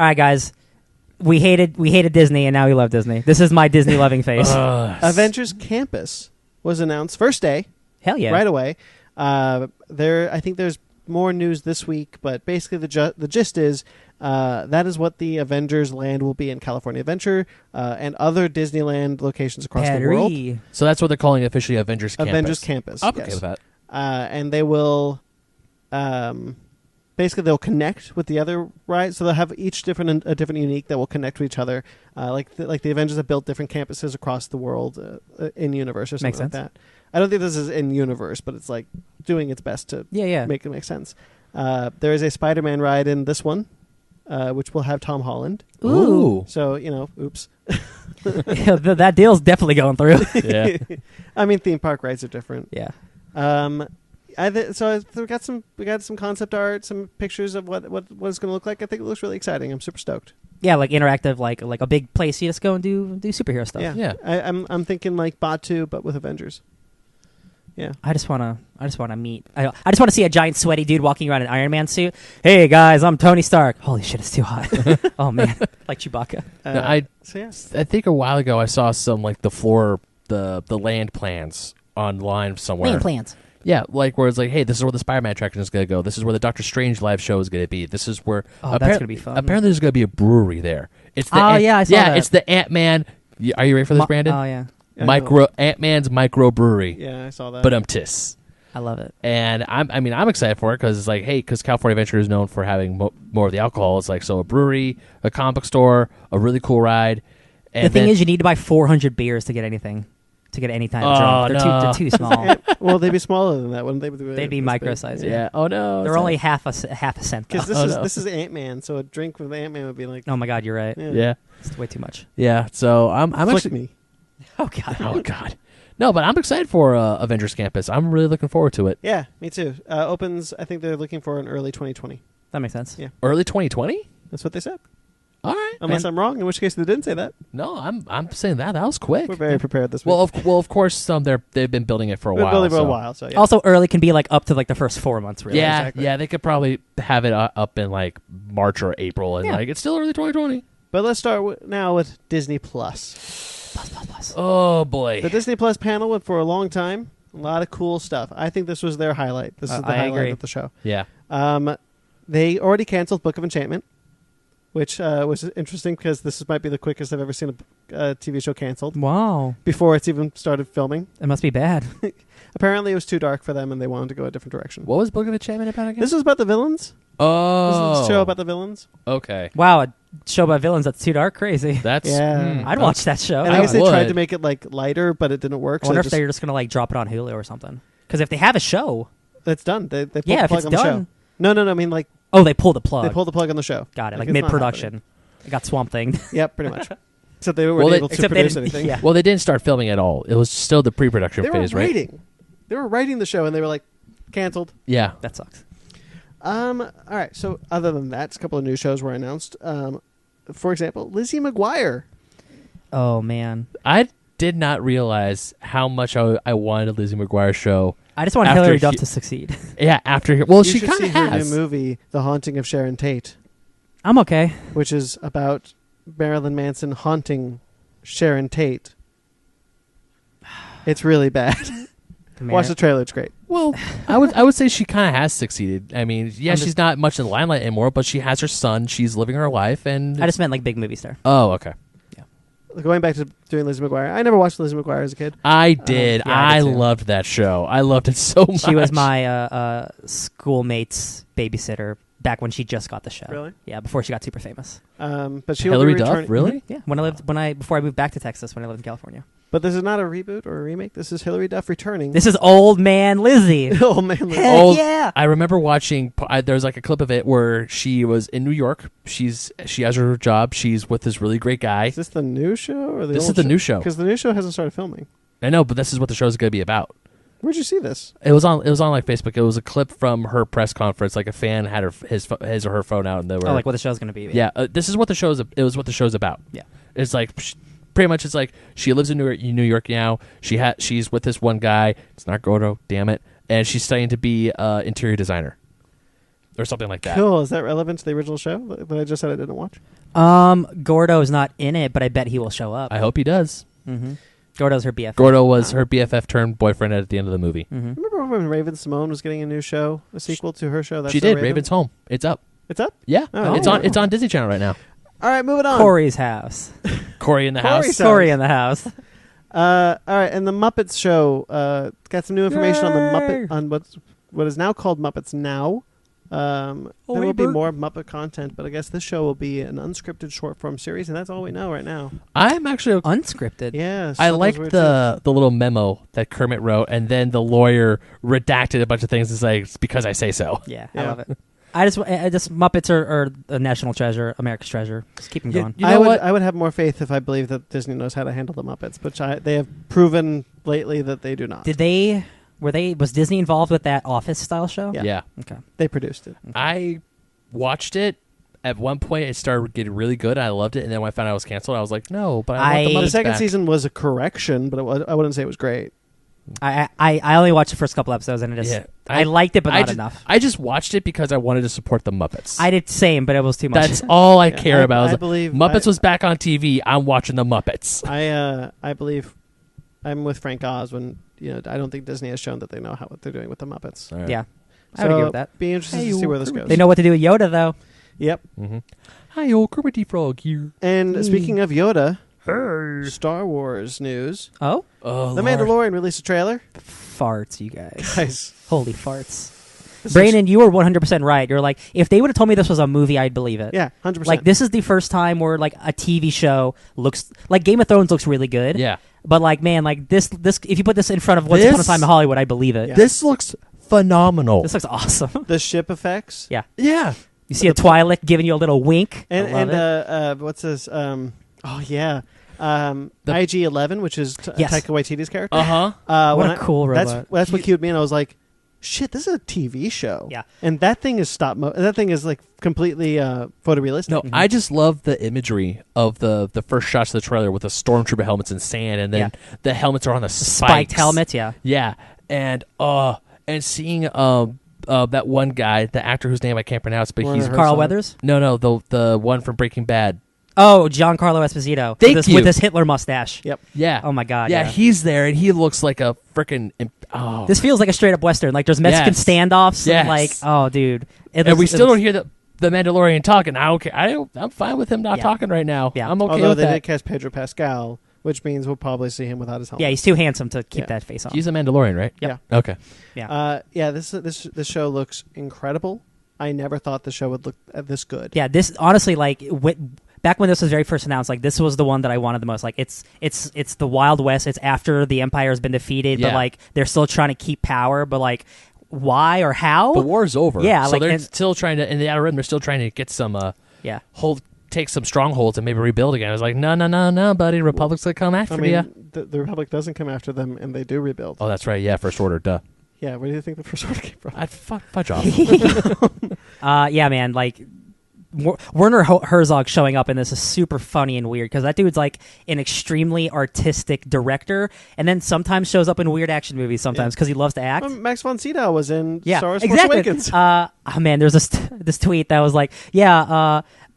right, guys. We hated Disney, and now we love Disney. This is my Disney loving face. Avengers Campus was announced first day. Hell yeah! Right away. I think there's more news this week, but basically the gist is that is what the Avengers land will be in California Adventure and other Disneyland locations across the world. So that's what they're calling officially Avengers Campus. Avengers Campus. I'm okay with that. And they will basically they'll connect with the other rides, so they'll have each different unique that will connect to each other. Like the Avengers have built different campuses across the world in universe or something like that. I don't think this is in universe, but it's like doing its best to make it make sense. There is a Spider-Man ride in this one, which will have Tom Holland. Ooh. So, oops. That deal's definitely going through. Yeah. I mean, theme park rides are different. Yeah. So we got some concept art, some pictures of what it's going to look like. I think it looks really exciting. I'm super stoked. Yeah, like interactive, like a big place you just go and do superhero stuff. Yeah. I'm thinking like Batu, but with Avengers. Yeah. I just wanna meet. I just wanna see a giant sweaty dude walking around in an Iron Man suit. Hey guys, I'm Tony Stark. Holy shit, it's too hot. Oh man, like Chewbacca. I think a while ago I saw some like the land plans online somewhere. Land plans. Yeah, like where it's like, hey, this is where the Spider-Man attraction is going to go. This is where the Doctor Strange live show is going to be. This is where that's going to be fun. Apparently, there's going to be a brewery there. It's the I saw that. It's the Ant-Man. Are you ready for this, Brandon? Oh yeah. Ant-Man's microbrewery. Yeah, I saw that. But tis. I love it. And I'm excited for it because it's like, hey, because California Adventure is known for having more of the alcohol. It's like, so a brewery, a comic book store, a really cool ride. And the thing is, you need to buy 400 beers to get anything. To get any kind of drunk. They're too small. Well, they'd be smaller than that, wouldn't they? They'd be micro-sized. Yeah. Oh no. They're only half a cent. Because this is Ant-Man, so a drink with Ant-Man would be like. Oh my god, you're right. Yeah. It's way too much. Yeah. So I'm actually. Me. Oh god. Oh god. No, but I'm excited for Avengers Campus. I'm really looking forward to it. Yeah, me too. Opens. I think they're looking for an early 2020. That makes sense. Yeah. Early 2020. That's what they said. All right. Unless I'm wrong, in which case they didn't say that. No, I'm saying that was quick. We're very prepared this week. Well, of course, they've been building it for a while. Building it for a while, so yeah. Also, early can be like up to like the first 4 months, really. Yeah, exactly. Yeah, they could probably have it up in like March or April, and like it's still early 2020. But let's start now with Disney Plus. Plus. Oh boy, the Disney Plus panel went for a long time. A lot of cool stuff. I think this was their highlight. This is the highlight of the show. Yeah. They already canceled Book of Enchantment, which was interesting because this might be the quickest I've ever seen a TV show canceled. Wow. Before it's even started filming. It must be bad. Apparently it was too dark for them and they wanted to go a different direction. What was Book of Enchantment about again? This was about the villains. Oh. This is a show about the villains. Okay. Wow, a show about villains that's too dark? Crazy. That's... I'd watch that show. And I guess they tried to make it like lighter, but it didn't work. I wonder if they're just going to like drop it on Hulu or something. Because if they have a show... It's done. They pulled yeah, the plug if on it's the done. show. No, I mean like... Oh, they pulled the plug. They pulled the plug on the show. Got it, like it's not mid-production. happening. It got Swamp Thing. Yep, pretty much. Except they weren't able to produce anything. Yeah. Well, they didn't start filming at all. It was still the pre-production phase, right? They were writing the show, and they were like, canceled. Yeah. That sucks. All right, so other than that, a couple of new shows were announced. For example, Lizzie McGuire. Oh, man. I did not realize how much I wanted a Lizzie McGuire show. I just want Hilary Duff to succeed. Yeah, after... Well, she kind of has. has. Her new movie, The Haunting of Sharon Tate. I'm okay. Which is about Marilyn Manson haunting Sharon Tate. It's really bad. Watch the trailer; it's great. Well, I would say she kind of has succeeded. I mean, yeah, she's not much in the limelight anymore, but she has her son. She's living her life, and I just meant like big movie star. Oh, okay. Yeah. Going back to doing Lizzie McGuire, I never watched Lizzie McGuire as a kid. I did. Yeah, I I did too. loved that show. I loved it so much. She was my schoolmate's babysitter back when she just got the show. Really? Yeah, before she got super famous. But she Hilary will be Duff, returning. really? Yeah, before I moved back to Texas when I lived in California. But this is not a reboot or a remake. This is Hilary Duff returning. This is Old Man Lizzie. Old Man Lizzie. Heck yeah! I remember watching. There's like a clip of it where she was in New York. She has her job. She's with this really great guy. Is this the new show or the This old is the new show. Because the new show hasn't started filming. I know, but this is what the show is going to be about. Where'd you see this? It was on like Facebook. It was a clip from her press conference. Like a fan had his or her phone out, and they were like what the show's going to be. Yeah, this is what the show's. It was what the show's about. Yeah, it's like pretty much. It's like she lives in New York now. She's with this one guy. It's not Gordo, damn it, and she's studying to be interior designer. or something like that. Cool. Is that relevant to the original show that I just said I didn't watch? Gordo's not in it, but I bet he will show up. I hope he does. Mm-hmm. Gordo's her BFF. Gordo was her BFF turned boyfriend at the end of the movie. Mm-hmm. Remember when Raven-Symoné was getting a new show, a sequel to her show? That's She So did. Raven? Raven's Home. It's up. It's up? Yeah, Oh, it's on. It's on Disney Channel right now. All right, moving on. Corey's house. Corey in the house. Corey in the house. All right, and the Muppets show got some new information on the Yay! Muppet on what is now called Muppets Now. There will be more Muppet content, but I guess this show will be an unscripted short form series, and that's all we know right now. I'm actually. Unscripted. Yeah, I liked the little memo that Kermit wrote, and then the lawyer redacted a bunch of things. It's like it's because I say so. Yeah, I love it. I just Muppets are a national treasure, America's treasure. Just keep them going. You know I would have more faith if I believe that Disney knows how to handle the Muppets, which they have proven lately that they do not. Was Disney involved with that Office style show? Yeah. Okay. They produced it. Okay. I watched it. At one point, it started getting really good. I loved it, and then when I found out it was canceled, I was like, "No!" But I want the Muppets The second back. season was a correction, but I wouldn't say it was great. I only watched the first couple episodes and I liked it, but not enough. I just watched it because I wanted to support the Muppets. I did same, but it was too much. That's all I care about. I believe Muppets was back on TV. I'm watching the Muppets. I believe I'm with Frank Oz when I don't think Disney has shown that they know what they're doing with the Muppets. Right. Yeah, I would agree with that. Be interested to see where this goes. They know what to do with Yoda, though. Yep. Mm-hmm. Hi, old Kermit Frog here. And speaking of Yoda, Star Wars news. Oh, The Mandalorian released a trailer. farts, you guys! Guys, Holy farts! Brandon, you were 100% right. You're like, if they would have told me this was a movie, I'd believe it. Yeah, 100%. Like, this is the first time where like a TV show looks like Game of Thrones looks really good. Yeah. But like, man, like this if you put this in front of Once Upon a Time in Hollywood, I believe it. Yeah. This looks phenomenal. This looks awesome. The ship effects. Yeah. Yeah. You see a Twi'lek giving you a little wink. And what's this? IG-11, which is Taika Waititi's character. Uh-huh. What a cool robot. That's what cued me, and I was like, shit, this is a TV show. Yeah. And that thing is that thing is like completely photorealistic. No, I just love the imagery of the first shots of the trailer with the stormtrooper helmets in sand, and then the helmets are on the spiked helmets. Yeah. Yeah. And seeing that one guy, the actor whose name I can't pronounce, but he's Carl Weathers. No, the one from Breaking Bad. Oh, Giancarlo Esposito. Thank you. With his Hitler mustache. Yep. Yeah. Oh my God. Yeah, he's there, and he looks like a freaking. This feels like a straight up Western. Like there's Mexican standoffs. Yes. And like, oh, dude. And we still don't hear the Mandalorian talking. I don't care. I'm fine with him not talking right now. Yeah. I'm okay Although with they that. did cast Pedro Pascal, which means we'll probably see him without his helmet. Yeah, he's too handsome to keep that face on. He's a Mandalorian, right? Yep. Yeah. Okay. Yeah. This show looks incredible. I never thought the show would look this good. Yeah. This honestly, like, back when this was very first announced, like this was the one that I wanted the most. Like it's the Wild West. It's after the Empire has been defeated, but like they're still trying to keep power. But like, why or how? The war's over. Yeah, so like, they're still trying to in the Outer Rim. They're still trying to get some take some strongholds and maybe rebuild again. I was like, no, buddy. Republic's gonna come after you. The Republic doesn't come after them, and they do rebuild. Oh, that's right. Yeah, First Order. Duh. Yeah, where do you think the First Order came from? I'd fudge off. Yeah, man. Like Werner Herzog showing up in this is super funny and weird because that dude's like an extremely artistic director, and then sometimes shows up in weird action movies sometimes because he loves to act. Max von Sydow was in Star Wars exactly. Force Awakens. Oh man, there's this tweet that was like,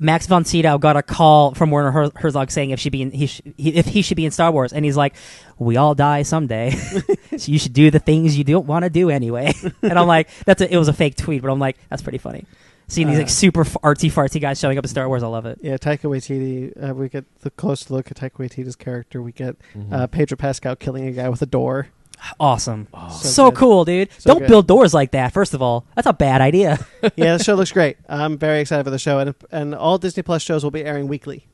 Max von Sydow got a call from Werner Herzog saying if he should be in Star Wars, and he's like, we all die someday, so you should do the things you don't want to do anyway. And I'm like, it was a fake tweet, but I'm like, that's pretty funny. Seeing these like super artsy fartsy guys showing up in Star Wars, I love it. Yeah, Taika Waititi. We get the close look at Taika Waititi's character. We get Pedro Pascal killing a guy with a door. Awesome. So cool, dude. Don't build doors like that, first of all. That's a bad idea. Yeah, the show looks great. I'm very excited for the show. And all Disney Plus shows will be airing weekly.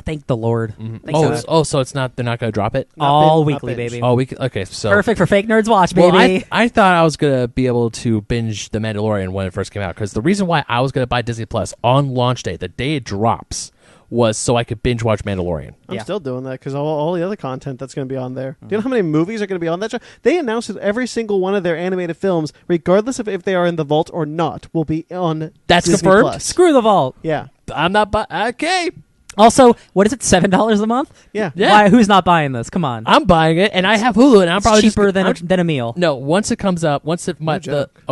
Thank the Lord. Mm-hmm. So it's not. They're not going to drop it. All weekly, baby. All week. Okay, so perfect for Fake Nerds Watch, baby. Well, I thought I was going to be able to binge The Mandalorian when it first came out because the reason why I was going to buy Disney Plus on launch day, the day it drops, was so I could binge watch Mandalorian. I'm still doing that because all the other content that's going to be on there. Do you know how many movies are going to be on that show? They announced that every single one of their animated films, regardless of if they are in the vault or not, will be on That's Disney confirmed? Plus. Screw the vault. Yeah. I'm not. Okay. Also, what is it? $7 a month? Yeah. Why? Who's not buying this? Come on. I'm buying it, and I have Hulu, and I'm probably cheaper than a meal. No, once it comes up, once joke.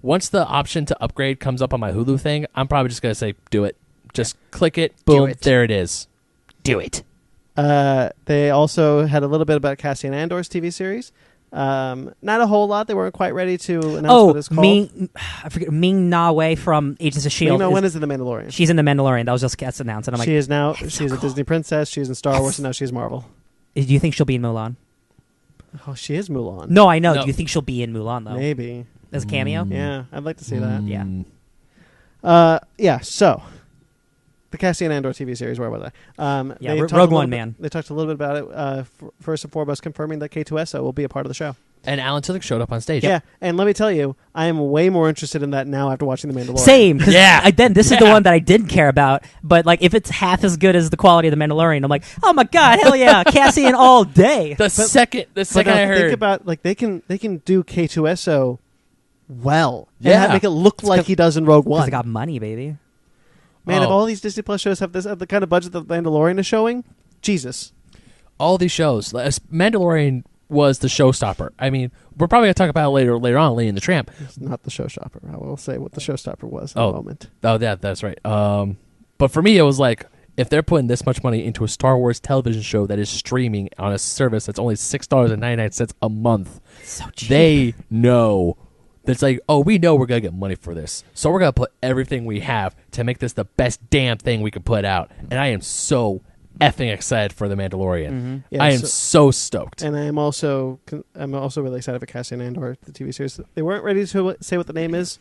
once the option to upgrade comes up on my Hulu thing, I'm probably just gonna say do it. Just click it, boom, there it is. Do it. They also had a little bit about Cassian Andor's TV series. Not a whole lot. They weren't quite ready to announce what it's called. I forget. Ming Na Wei from Agents of S.H.I.E.L.D. When is in The Mandalorian? She's in The Mandalorian. That was just announced. And I'm she's a Disney princess. She's in Star Wars, and now she's Marvel. Do you think she'll be in Mulan? Oh, she is Mulan. No, I know. No. Do you think she'll be in Mulan, though? Maybe. As a cameo? Yeah, I'd like to see that. Yeah. So the Cassian Andor TV series, where was I? Rogue One, man. They talked a little bit about it. First and foremost, confirming that K2SO will be a part of the show. And Alan Tudyk showed up on stage. Yeah, and let me tell you, I am way more interested in that now after watching The Mandalorian. Same. This is the one that I didn't care about. But like, if it's half as good as the quality of The Mandalorian, I'm like, oh my god, hell yeah, Cassian all day. The second I heard, think about like they can do K2SO well. Yeah, and make it look like he does in Rogue One. Because they got money, baby. Man, if all these Disney Plus shows have the kind of budget that The Mandalorian is showing, Jesus. All these shows, Mandalorian was the showstopper. I mean, we're probably going to talk about it later on, Lady and the Tramp. It's not the showstopper. I will say what the showstopper was in a moment. Oh, yeah, that's right. But for me, it was like, if they're putting this much money into a Star Wars television show that is streaming on a service that's only $6.99 a month, so cheap. They know. That's like, oh, we know we're going to get money for this. So we're going to put everything we have to make this the best damn thing we can put out. And I am so effing excited for The Mandalorian. Mm-hmm. Yeah, I am so stoked. And I'm also really excited for Cassian Andor, the TV series. They weren't ready to say what the name is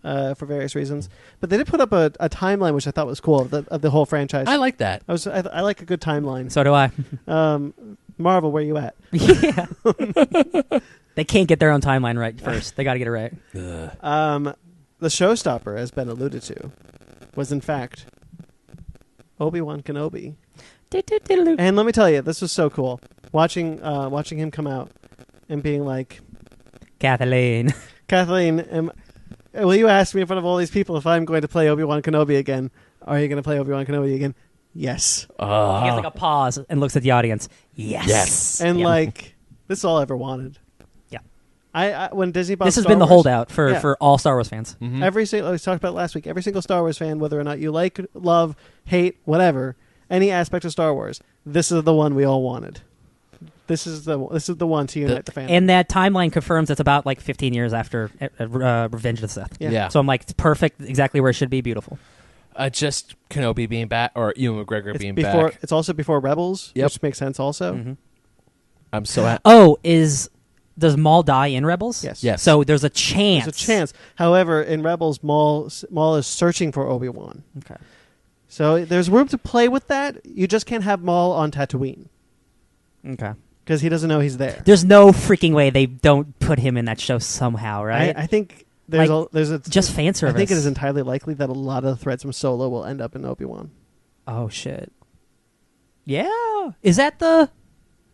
for various reasons. But they did put up a timeline, which I thought was cool, of the whole franchise. I like that. I like a good timeline. So do I. Marvel, where you at? Yeah. They can't get their own timeline right first. They got to get it right. The showstopper, as Ben alluded to, was in fact Obi-Wan Kenobi. And let me tell you, this was so cool. Watching him come out and being like, Kathleen, will you ask me in front of all these people if I'm going to play Obi-Wan Kenobi again? Are you going to play Obi-Wan Kenobi again? Yes. He gets like a pause and looks at the audience. Yes. And like, this is all I ever wanted. I when Disney bought this has Star been the Wars, holdout for all Star Wars fans. Mm-hmm. We talked about it last week. Every single Star Wars fan, whether or not you like, love, hate, whatever, any aspect of Star Wars, this is the one we all wanted. This is the one to unite the fandom. And that timeline confirms it's about like 15 years after Revenge of the Sith. Yeah. So I'm like, it's perfect, exactly where it should be. Beautiful. Just Kenobi being back, or Ewan McGregor being back. It's also before Rebels, which makes sense also. Mm-hmm. I'm so happy. Oh, does Maul die in Rebels? Yes. So there's a chance. There's a chance. However, in Rebels, Maul is searching for Obi-Wan. Okay. So there's room to play with that. You just can't have Maul on Tatooine. Okay. Because he doesn't know he's there. There's no freaking way they don't put him in that show somehow, right? I think there's just fan service. I think it is entirely likely that a lot of the threads from Solo will end up in Obi-Wan. Oh, shit. Yeah. Is that the...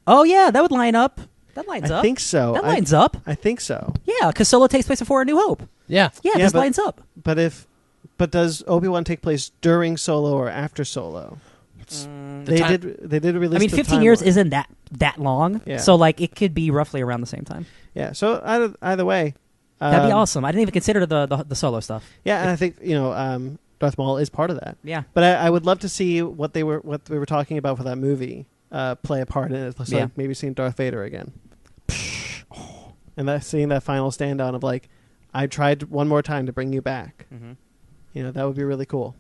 Oh, yeah, that would line up. That lines up. I think so. That lines up. I think so. Yeah, because Solo takes place before A New Hope. Yeah. Yeah, this lines up. But does Obi-Wan take place during Solo or after Solo? They did release. I mean, 15 years isn't that long. Yeah. So like it could be roughly around the same time. Yeah. So either way, that'd be awesome. I didn't even consider the Solo stuff. Yeah, and I think Darth Maul is part of that. Yeah. But I would love to see what we were talking about for that movie play a part in it. So like maybe seeing Darth Vader again. And seeing that final stand down of like, I tried one more time to bring you back. Mm-hmm. That would be really cool.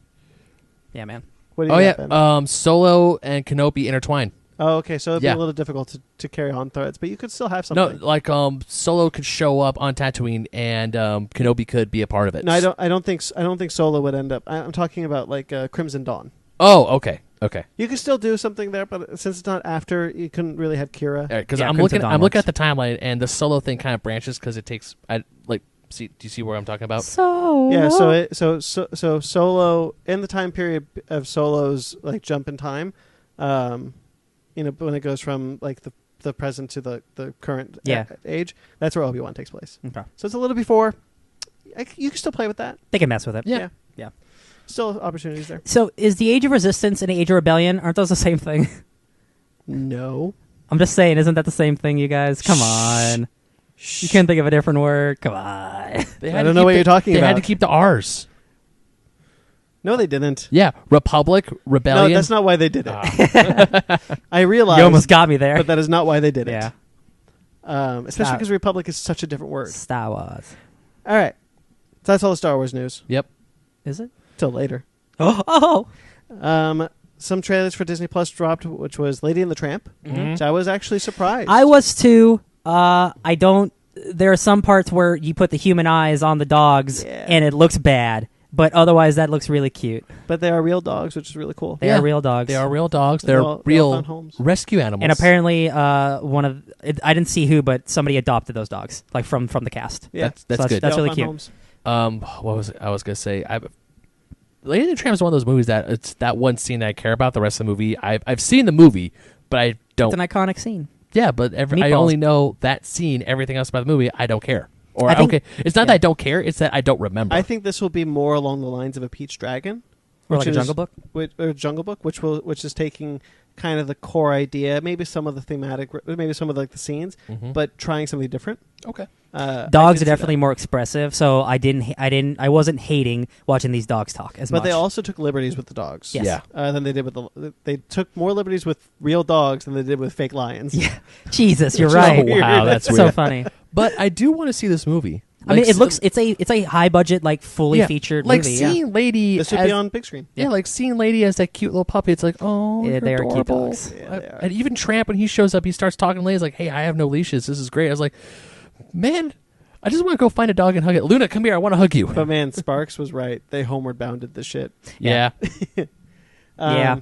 Yeah, man. What do you got, Ben? Solo and Kenobi intertwine. Oh, okay. So it'd be a little difficult to carry on threads, but you could still have something. No, like Solo could show up on Tatooine, and Kenobi could be a part of it. No, I don't think Solo would end up. I'm talking about like Crimson Dawn. Oh, okay. You could still do something there, but since it's not after, you couldn't really have Kira. Because I'm looking at the timeline, and the Solo thing kind of branches because it takes. Do you see where I'm talking about? Yeah. So Solo in the time period of Solo's like jump in time, when it goes from like the present to the current age, that's where Obi-Wan takes place. Okay. So it's a little before. You can still play with that. They can mess with it. Yeah. still opportunities there. So is the Age of Resistance and Age of Rebellion, aren't those the same thing? No. I'm just saying, isn't that the same thing, you guys? Come on. You can't think of a different word? Come on. I don't know what you're talking about. They had to keep the R's. No, they didn't. Yeah, Republic, Rebellion. No, that's not why they did it. I realize. You almost got me there. But that is not why they did it. Yeah. Especially because Republic is such a different word. Star Wars. All right. So that's all the Star Wars news. Yep. Is it? Till later. Oh. Some trailers for Disney Plus dropped, which was Lady and the Tramp, which I was actually surprised. I was too. There are some parts where you put the human eyes on the dogs and it looks bad. But otherwise, that looks really cute. But they are real dogs, which is really cool. They are real dogs. They are real dogs. They're real rescue animals. And apparently, I didn't see who, but somebody adopted those dogs, like from the cast. Yeah, that's good. That's really cute. Homes. What was it? I was gonna say? Lady and the Tramp is one of those movies that it's that one scene that I care about. The rest of the movie, I've seen the movie, but I don't. It's an iconic scene. Yeah, but I only know that scene. Everything else about the movie, I don't care. Or okay, it's not that I don't care; it's that I don't remember. I think this will be more along the lines of a Peach Dragon, or like a Jungle Book, or Jungle Book, which is taking kind of the core idea, maybe some of the thematic, maybe some of the scenes, but trying something different. Okay. Dogs are definitely more expressive, so I wasn't hating watching these dogs talk as much. But they also took liberties with the dogs. Yes. Yeah. Than they did with they took more liberties with real dogs than they did with fake lions. Yeah. Jesus, you're right. Wow, that's weird. So funny. But I do want to see this movie. I mean, it's a high budget, like fully featured like movie. Seeing Lady. This would be on big screen. Yeah, like seeing Lady as that cute little puppy. It's like, oh, yeah, they are adorable. cute dogs. Yeah, they are. And even Tramp, when he shows up, he starts talking to Lady's like, hey, I have no leashes. This is great. I was like, man, I just want to go find a dog and hug it. Luna, come here. I want to hug you. But man, Sparkz was right. They homeward bounded the shit. Yeah. Yeah.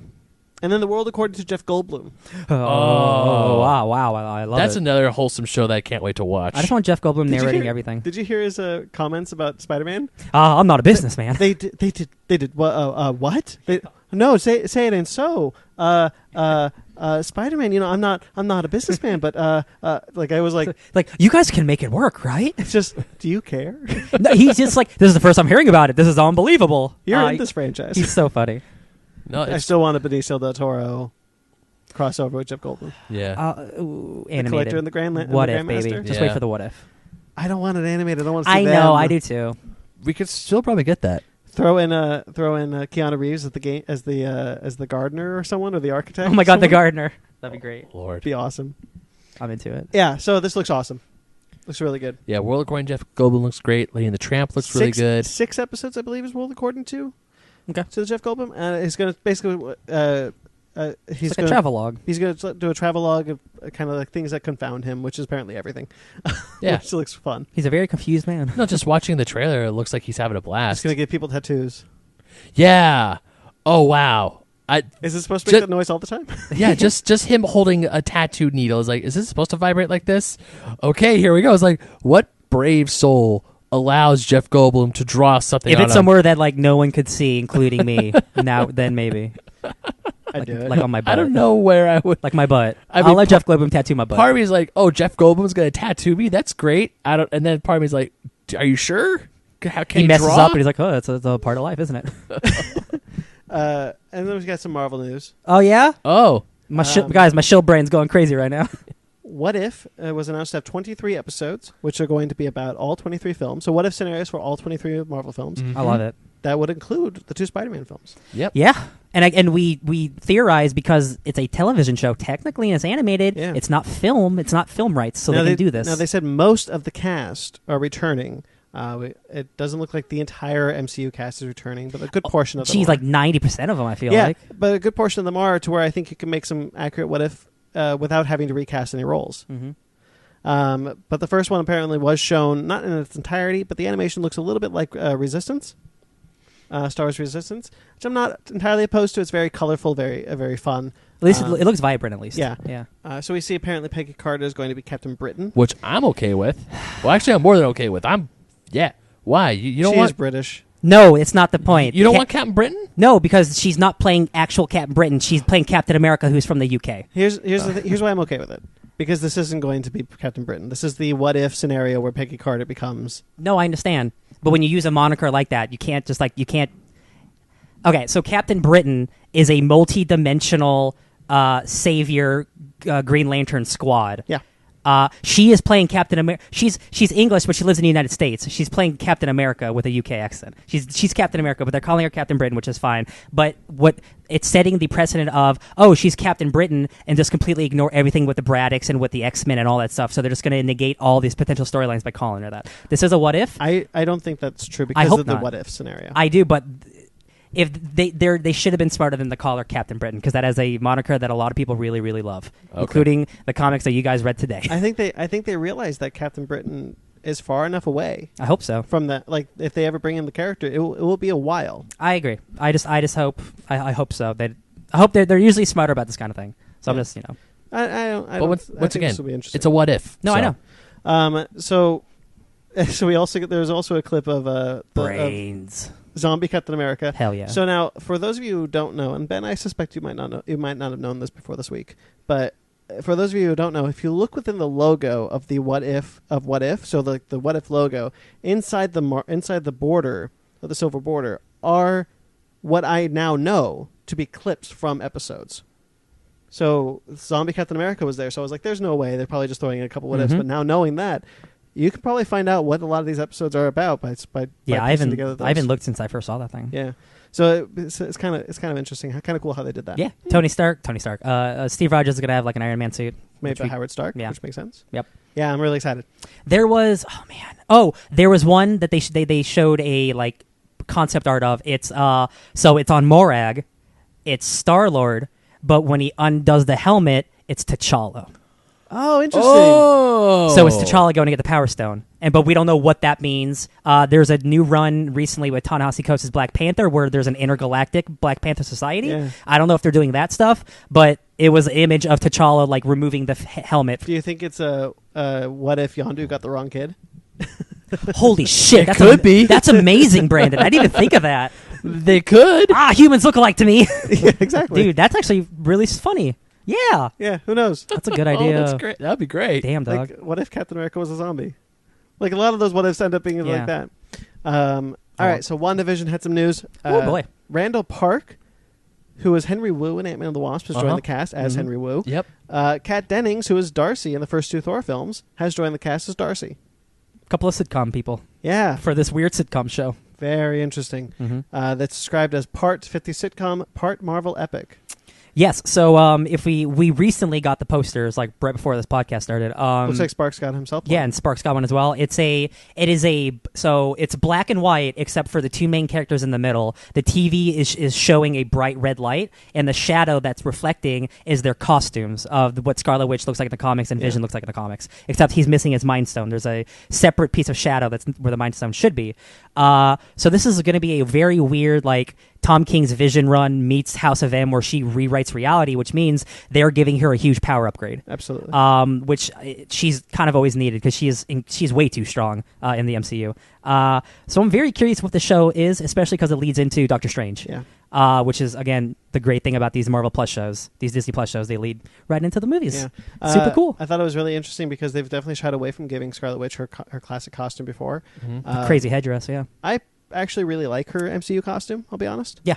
And then The World According to Jeff Goldblum. Oh, wow. I love it. That's another wholesome show that I can't wait to watch. I just want Jeff Goldblum narrating everything. Did you hear his comments about Spider-Man? I'm not a businessman. They did. What? No, say it ain't so. Spider-Man, I'm not a businessman, but like I was like you guys can make it work, right? It's just, do you care? No, he's just like, this is the first I'm hearing about it. This is unbelievable. You're in this franchise. He's so funny. No, I still want a Benicio del Toro crossover with Jeff Goldblum. Yeah. Animated. The Collector and the Grandmaster. What if, baby? Just wait for the what if. I don't want it animated. I don't want to see I them. know, I do too. We could still probably get that. Throw in Keanu Reeves as the gardener or someone, or the architect. Oh my God, the gardener. That'd be great. Lord. Be awesome. I'm into it. Yeah, so this looks awesome. Looks really good. Yeah, World According to Jeff Goldblum looks great. Lady and the Tramp looks really good. 6 episodes, I believe, is World According to. Okay. To the Jeff Goldblum. He's going to basically... It's like a travelogue. He's going to do a travelogue of kind of like things that confound him, which is apparently everything. Yeah. Which looks fun. He's a very confused man. No, just watching the trailer, it looks like he's having a blast. He's going to give people tattoos. Yeah. Oh, wow. Is it supposed to make that noise all the time? Yeah, just him holding a tattooed needle is like, is this supposed to vibrate like this? Okay, here we go. It's like, what brave soul allows Jeff Goldblum to draw something? If it's somewhere that like no one could see, including me, then maybe. I'd do it. Like on my butt. I don't know where I would. Like my butt. I mean, I'll let Jeff Goldblum tattoo my butt. Part of me is like, oh, Jeff Goldblum's going to tattoo me? That's great. And then part of me is like, are you sure? How can he messes draw? up and he's like, oh, it's a part of life, isn't it? And then we've got some Marvel news. Oh, yeah? Oh. Guys, my shill brain's going crazy right now. What If was announced to have 23 episodes, which are going to be about all 23 films. So what if scenarios for all 23 Marvel films? I love it. That would include the 2 Spider-Man films. Yep. Yeah. And we theorize because it's a television show. Technically, it's animated. Yeah. It's not film. It's not film rights, so now they can do this. Now, they said most of the cast are returning. It doesn't look like the entire MCU cast is returning, but a good portion of them are. Like 90% of them, I feel like. Yeah, but a good portion of them are to where I think you can make some accurate what if without having to recast any roles. Mm-hmm. But the first one apparently was shown, not in its entirety, but the animation looks a little bit like Resistance. Star Wars Resistance, which I'm not entirely opposed to. It's very colorful, very fun. At least it looks vibrant, at least. Yeah. Yeah. So we see apparently Peggy Carter is going to be Captain Britain. Which I'm okay with. Well, actually, I'm more than okay with. Yeah. Why? You don't She want... is British. No, it's not the point. You don't want Captain Britain? No, because she's not playing actual Captain Britain. She's playing Captain America, who's from the UK. Here's why I'm okay with it. Because this isn't going to be Captain Britain. This is the what if scenario where Peggy Carter becomes... No, I understand. But when you use a moniker like that, you can't just you can't... Okay, so Captain Britain is a multi-dimensional savior Green Lantern squad. Yeah. She is playing Captain America. She's English, but she lives in the United States. She's playing Captain America with a UK accent. She's Captain America, but they're calling her Captain Britain, which is fine. But what it's setting the precedent of, she's Captain Britain, and just completely ignore everything with the Braddocks and with the X-Men and all that stuff. So they're just going to negate all these potential storylines by calling her that. This is a what if. I don't think that's true because of the what if scenario. I do, but if they should have been smarter than to call her Captain Britain, because that is a moniker that a lot of people really, really love, including the comics that you guys read today. I think they realize that Captain Britain is far enough away. I hope so. From that, like, if they ever bring in the character, it will be a while. I agree. I just hope I hope so. I hope they're usually smarter about this kind of thing. So I'm just once again, it's a what if. No, so. I know. So there's also a clip of brains. Zombie Captain America. Hell yeah. So now, for those of you who don't know, and Ben, I suspect you might not know, you might not have known this before this week, but for those of you who don't know, if you look within the logo of the what if, so the what if logo, inside the border, the silver border, are what I now know to be clips from episodes. So Zombie Captain America was there, so I was like, there's no way, they're probably just throwing in a couple what ifs, but now knowing that, you can probably find out what a lot of these episodes are about by I haven't looked since I first saw that thing. Yeah, so it's kind of interesting, kind of cool how they did that. Yeah, Tony Stark. Steve Rogers is gonna have like an Iron Man suit, made by Howard Stark. Yeah, which makes sense. Yep. Yeah, I'm really excited. There was there was one that they showed a like concept art of. It's so it's on Morag, it's Star-Lord, but when he undoes the helmet, it's T'Challa. Oh, interesting. Oh. So it's T'Challa going to get the Power Stone. But we don't know what that means. There's a new run recently with Ta-Nehisi Coates' Black Panther where there's an intergalactic Black Panther society. Yeah. I don't know if they're doing that stuff, but it was an image of T'Challa like removing the helmet. Do you think it's a what if Yondu got the wrong kid? Holy shit. That could be. That's amazing, Brandon. I didn't even think of that. They could. Humans look alike to me. Yeah, exactly. Dude, that's actually really funny. Yeah. Yeah, who knows? That's a good idea. That's great. That'd be great. Damn, dog. Like, what if Captain America was a zombie? Like, a lot of those what ifs end up being like that. All right, so WandaVision had some news. Oh, boy. Randall Park, who was Henry Wu in Ant-Man and the Wasp, has joined the cast as Henry Wu. Yep. Kat Dennings, who is Darcy in the first two Thor films, has joined the cast as Darcy. A couple of sitcom people. Yeah. For this weird sitcom show. Very interesting. That's described as part 50 sitcom, part Marvel epic. Yes. So if we recently got the posters like right before this podcast started. Looks like Sparkz got himself one. Yeah, and Sparkz got one as well. So it's black and white except for the two main characters in the middle. The TV is showing a bright red light, and the shadow that's reflecting is their costumes of what Scarlet Witch looks like in the comics and Vision looks like in the comics. Except he's missing his Mind Stone. There's a separate piece of shadow that's where the Mind Stone should be. So this is going to be a very weird like Tom King's Vision run meets House of M, where she rewrites reality, which means they're giving her a huge power upgrade. Absolutely. Which she's kind of always needed because she's way too strong in the MCU. So I'm very curious what the show is, especially because it leads into Doctor Strange. Yeah. Which is again the great thing about these Marvel Plus shows, these Disney Plus shows, they lead right into the movies. Yeah. Super cool. I thought it was really interesting because they've definitely shied away from giving Scarlet Witch her classic costume before. Crazy headdress. Yeah. I actually really like her MCU costume, I'll be honest. Yeah.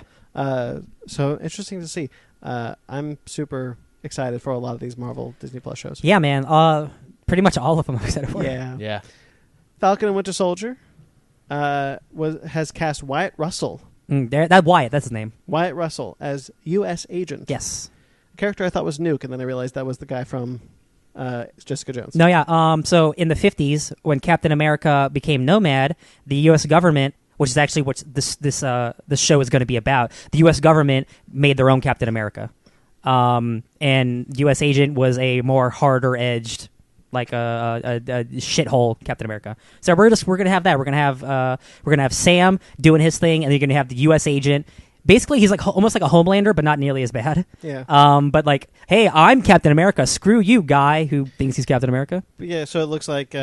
So interesting to see. I'm super excited for a lot of these Marvel Disney Plus shows. Yeah, man. Pretty much all of them I'm excited for. Yeah. Yeah. Falcon and Winter Soldier has cast Wyatt Russell. Wyatt, that's his name. Wyatt Russell as U.S. agent. Yes. A character I thought was Nuke, and then I realized that was the guy from Jessica Jones. No, yeah. So in the 50s, when Captain America became Nomad, the U.S. government, which is actually what this show is going to be about, the U.S. government made their own Captain America. And U.S. Agent was a more harder-edged, like a shithole Captain America. So we're gonna have that. We're gonna have Sam doing his thing, and you're gonna have the U.S. Agent. Basically, he's like almost like a Homelander, but not nearly as bad. Yeah. But like, hey, I'm Captain America. Screw you, guy who thinks he's Captain America. But yeah. So it looks like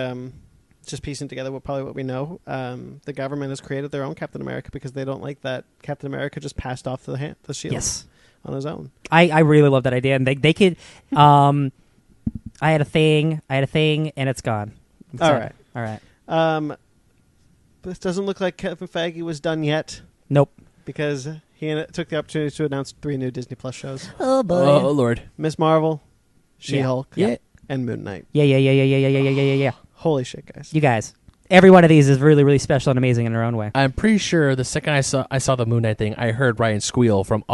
just piecing together what we know. The government has created their own Captain America because they don't like that Captain America just passed off the shield. Yes. On his own. I really love that idea, and they could. I had a thing, and it's gone. All right. All right. This doesn't look like Kevin Feige was done yet. Nope. Because He took the opportunity to announce 3 new Disney Plus shows. Oh boy. Oh Lord. Miss Marvel, She-Hulk, Yeah. and Moon Knight. Yeah. Holy shit, guys. You guys. Every one of these is really, really special and amazing in their own way. I'm pretty sure the second I saw the Moon Knight thing, I heard Ryan squeal from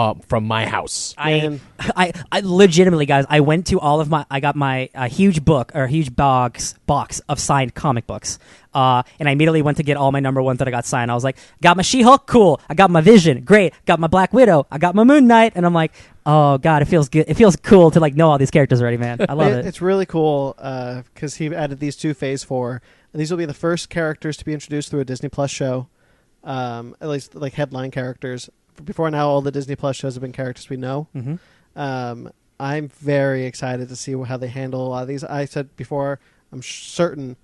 my house. Man. I legitimately, guys, I went to all of I got my huge box of signed comic books. And I immediately went to get all my number ones that I got signed. I was like, got my She-Hulk, cool. I got my Vision, great. Got my Black Widow. I got my Moon Knight. And I'm like, oh God, it feels good. It feels cool to know all these characters already, man. I love it. It's really cool because he added these 2 Phase 4. And these will be the first characters to be introduced through a Disney Plus show, at least headline characters. Before now, all the Disney Plus shows have been characters we know. Mm-hmm. I'm very excited to see how they handle a lot of these. I said before, I'm certain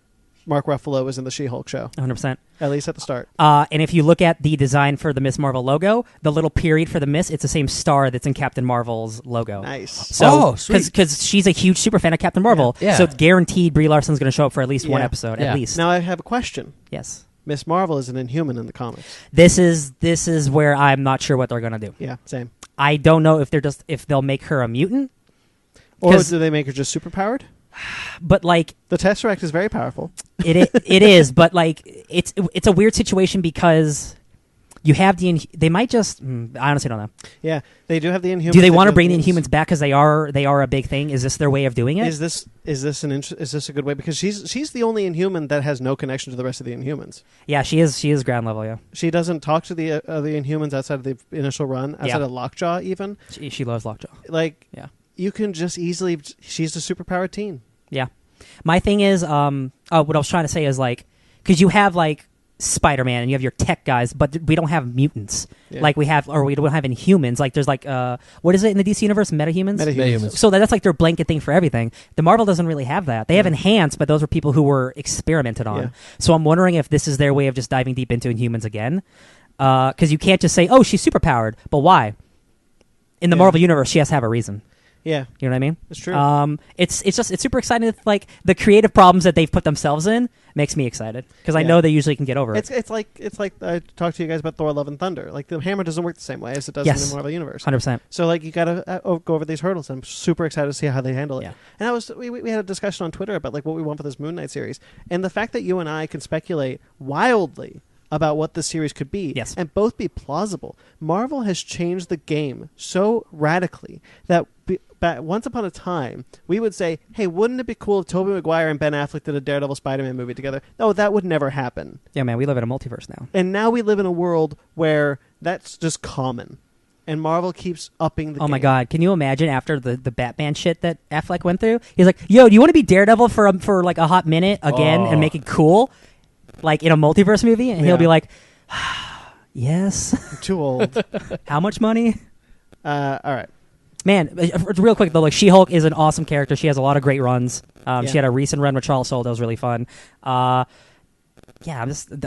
Mark Ruffalo was in the She-Hulk show. 100%. At least at the start. And if you look at the design for the Miss Marvel logo, the little period for the Miss, it's the same star that's in Captain Marvel's logo. Nice. So, sweet. Because she's a huge super fan of Captain Marvel, Yeah. so it's guaranteed Brie Larson's going to show up for at least one Yeah. episode, Yeah. at least. Now I have a question. Yes. Miss Marvel is an Inhuman in the comics. This is where I'm not sure what they're going to do. Yeah, same. I don't know if they'll make her a mutant, Or 'Cause- do they make her just superpowered? but The Tesseract is very powerful. it is, but it's a weird situation because you have they might just I honestly don't know. Yeah, they do have the Inhumans. Do they want to bring the things. Inhumans back because they are a big thing? Is this their way of doing it? Is this a good way? Because she's the only Inhuman that has no connection to the rest of the Inhumans. Yeah, she is ground level. Yeah, She doesn't talk to the Inhumans outside of the initial run, outside of Lockjaw even. she loves Lockjaw. Yeah. You can just easily. She's a superpowered teen. Yeah, my thing is what I was trying to say is because you have Spider-Man and you have your tech guys, but we don't have mutants we don't have Inhumans. There's what is it in the DC universe? Metahumans. Metahumans. So that's their blanket thing for everything. The Marvel doesn't really have that. They have enhanced, but those were people who were experimented on. Yeah. So I'm wondering if this is their way of just diving deep into Inhumans again, because you can't just say, "Oh, she's superpowered," but why? In the Marvel universe, she has to have a reason. Yeah, You know what I mean? it's true. It's super exciting. That, the creative problems that they've put themselves in makes me excited because I know they usually can get over it. It's like I talked to you guys about Thor: Love and Thunder. The hammer doesn't work the same way as it does in the Marvel universe. 100%. So you got to go over these hurdles. I'm super excited to see how they handle it. Yeah. And we had a discussion on Twitter about what we want for this Moon Knight series, and the fact that you and I can speculate wildly about what the series could be, and both be plausible. Marvel has changed the game so radically that once upon a time, we would say, hey, wouldn't it be cool if Tobey Maguire and Ben Affleck did a Daredevil Spider-Man movie together? No, that would never happen. Yeah, man, we live in a multiverse now. And now we live in a world where that's just common. And Marvel keeps upping the game. Oh my God, can you imagine after the Batman shit that Affleck went through? He's like, yo, do you want to be Daredevil for a hot minute again and make it cool? In a multiverse movie? And he'll be like, yes. I'm too old. How much money? All right. Man, real quick though, She-Hulk is an awesome character. She has a lot of great runs. She had a recent run with Charles Soule that was really fun. The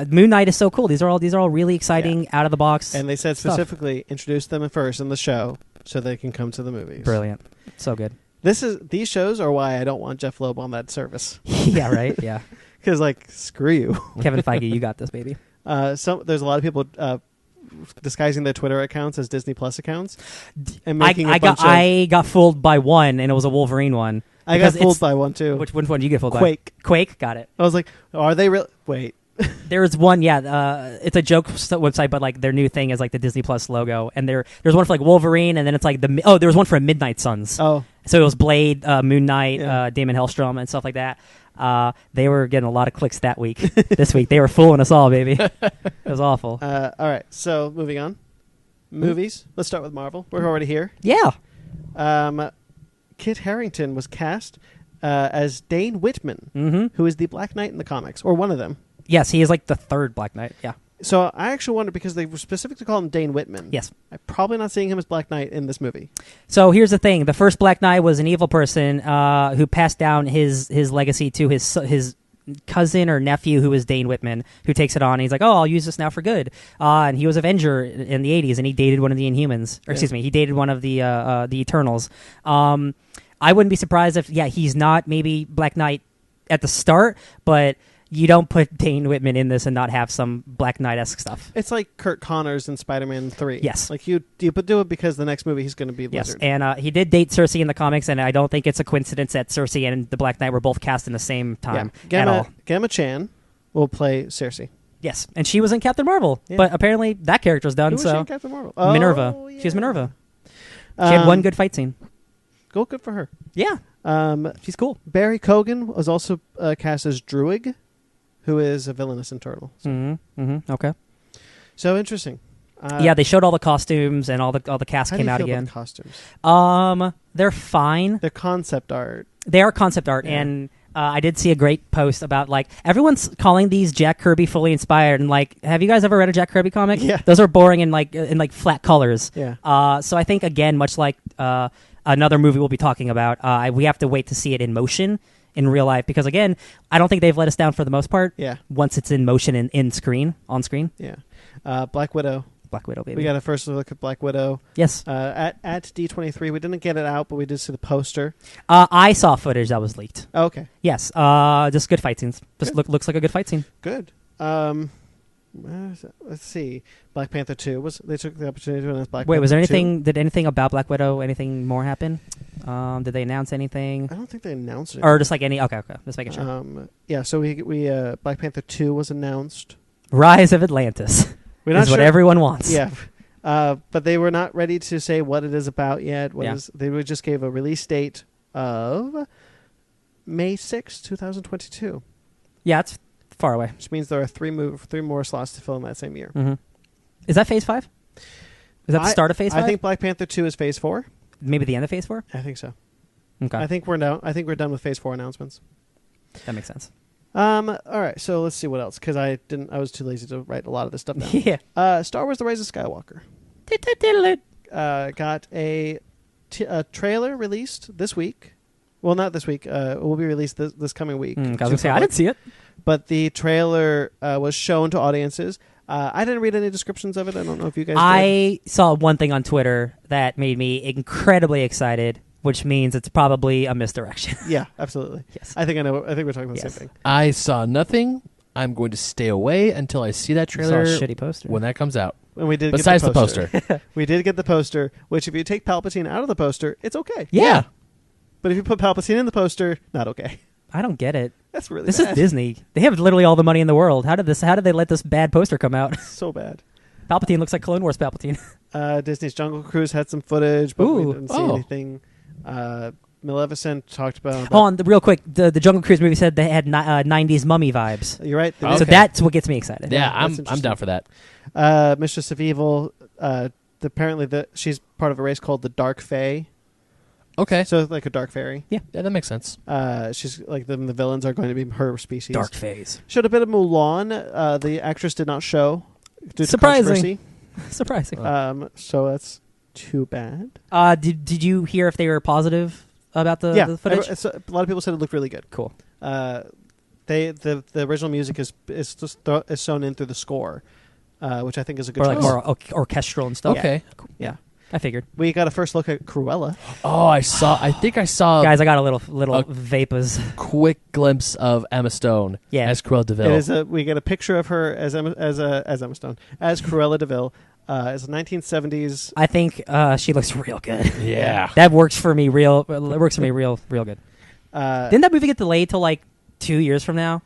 Moon Knight is so cool. These are all really exciting, out of the box. And they said stuff. specifically introduce them first in the show so they can come to the movies. Brilliant, so good. These shows are why I don't want Jeff Loeb on that service. Yeah, right. Yeah, because screw you, Kevin Feige, you got this, baby. There's a lot of people disguising their Twitter accounts as Disney Plus accounts and making I got fooled by one, and it was a Wolverine one. I got fooled by one too. Which one did you get fooled by? Quake, got it. I was like, are they real? Wait. There's one, it's a joke website, but their new thing is the Disney Plus logo, and there's one for Wolverine, and then it's there was one for Midnight Suns. Oh, so it was Blade, Moon Knight, Damon Hellstrom, and stuff like that. They were getting a lot of clicks that week. This week they were fooling us all, baby. It was awful. All right, so moving on, movies. Let's start with Marvel. We're already here. Yeah. Kit Harington was cast as Dane Whitman, who is the Black Knight in the comics, or one of them. Yes, he is the third Black Knight. Yeah. So I actually wonder, because they were specific to call him Dane Whitman. Yes. I'm probably not seeing him as Black Knight in this movie. So here's the thing. The first Black Knight was an evil person who passed down his legacy to his cousin or nephew, who is Dane Whitman, who takes it on. And he's like, oh, I'll use this now for good. And he was Avenger in the 80s, and he dated one of the Inhumans. Or excuse me, he dated one of the Eternals. I wouldn't be surprised if, he's not maybe Black Knight at the start, but you don't put Dane Whitman in this and not have some Black Knight-esque stuff. It's like Kurt Connors in Spider-Man 3. Yes. Like you do it because the next movie he's going to be Lizard. Yes, and he did date Cersei in the comics, and I don't think it's a coincidence that Cersei and the Black Knight were both cast in the same time at all. Gamma Chan will play Cersei. Yes, and she was in Captain Marvel, but apparently that character's done. Who was so she in Captain Marvel? Minerva. Yeah. She was Minerva. She had one good fight scene. Good for her. Yeah, she's cool. Barry Keoghan was also cast as Druig, who is a villainous in Turtle. So. Okay. So interesting. Yeah, they showed all the costumes and all the cast How came do you out feel again. about the costumes? They're fine. They're concept art. They are concept art, and I did see a great post about like everyone's calling these Jack Kirby fully inspired, and like, have you guys ever read a Jack Kirby comic? Yeah, those are boring and like flat colors. Yeah. So I think again, much like another movie we'll be talking about, we have to wait to see it in motion in real life because again, I don't think they've let us down for the most part. Yeah. Once it's in motion and on screen. Yeah. Black Widow. Black Widow, baby. We got a first look at Black Widow. Yes. At D23, we didn't get it out, but we did see the poster. I saw footage that was leaked. Oh, okay. Yes. Just good fight scenes. Just looks like a good fight scene. Good. Let's see. Black Panther 2 they took the opportunity to announce Black Panther. Wait, was there 2. did anything about Black Widow? Anything more happen? Did they announce anything? I don't think they announced it. Or just like any? Okay. Just making sure. Yeah. So we Black Panther 2 was announced. Rise of Atlantis. We're not is sure. What everyone wants. Yeah. But they were not ready to say what it is about yet. They just gave a release date of May 6, 2022. Yeah, it's far away. Which means there are three more slots to fill in that same year. Mm-hmm. Is that Phase 5? Is that the start of Phase 5? I think Black Panther 2 is Phase 4. Maybe the end of Phase 4? I think so. Okay. I think we're done with Phase 4 announcements. That makes sense. All right, so let's see what else because I was too lazy to write a lot of this stuff down. Yeah. Star Wars: The Rise of Skywalker got a trailer released this week. Well, not this week. It will be released this coming week. I was gonna say I didn't see it, but the trailer was shown to audiences. I didn't read any descriptions of it. I don't know if you guys. I saw one thing on Twitter that made me incredibly excited, which means it's probably a misdirection. Yeah, absolutely. Yes. I think I know. I think we're talking about the same thing. I saw nothing. I'm going to stay away until I see that trailer. Saw a shitty poster when that comes out. And we did Besides get the poster. we did get the poster, which if you take Palpatine out of the poster, it's okay. Yeah. But if you put Palpatine in the poster, not okay. I don't get it. That's really This bad. is Disney. They have literally all the money in the world. How did they let this bad poster come out? So bad. Palpatine looks like Clone Wars Palpatine. Disney's Jungle Cruise had some footage, but we didn't see Oh. anything. Maleficent talked about... Hold on, real quick. The Jungle Cruise movie said they had 90s mummy vibes. You're right. Okay. So that's what gets me excited. Yeah, that's I'm down for that. Mistress of Evil, apparently she's part of a race called the Dark Fae. Okay. So like a dark fairy. Yeah, that makes sense. She's like the villains are going to be her species. Dark phase. Showed a bit of Mulan. The actress did not show due to Surprising. controversy. Surprising. So that's too bad. Did you hear if they were positive about the footage? A lot of people said it looked really good. Cool. The original music is just is sewn in through the score, which I think is a good Or like choice. more orchestral and stuff. Okay. Yeah. I figured. We got a first look at Cruella. Oh, I think I saw Guys, I got a little vapors. quick glimpse of Emma Stone as Cruella DeVille. We get a picture of her as Emma Stone as Cruella DeVille. It's a 1970s. I think she looks real good. Yeah. That works for me real good. Didn't that movie get delayed till like 2 years from now?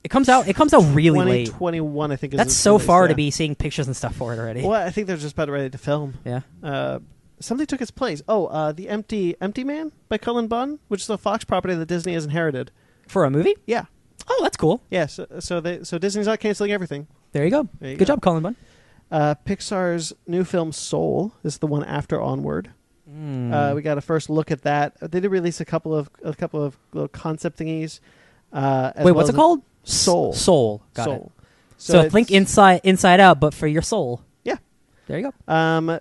It comes out really late. 2021, I think. That's so far to be seeing pictures and stuff for it already. Well, I think they're just about ready to film. Yeah. Something took its place. The Empty Man by Cullen Bunn, which is a Fox property that Disney has inherited. For a movie? Yeah. Oh, that's cool. Yeah. So Disney's not canceling everything. There you go. Good job, Colin Bunn. Pixar's new film Soul is the one after Onward. We got a first look at that. They did release a couple of little concept thingies. Wait, what's it called? Soul. Soul. Got Soul. it. So think Inside Out, but for your soul. Yeah. There you go.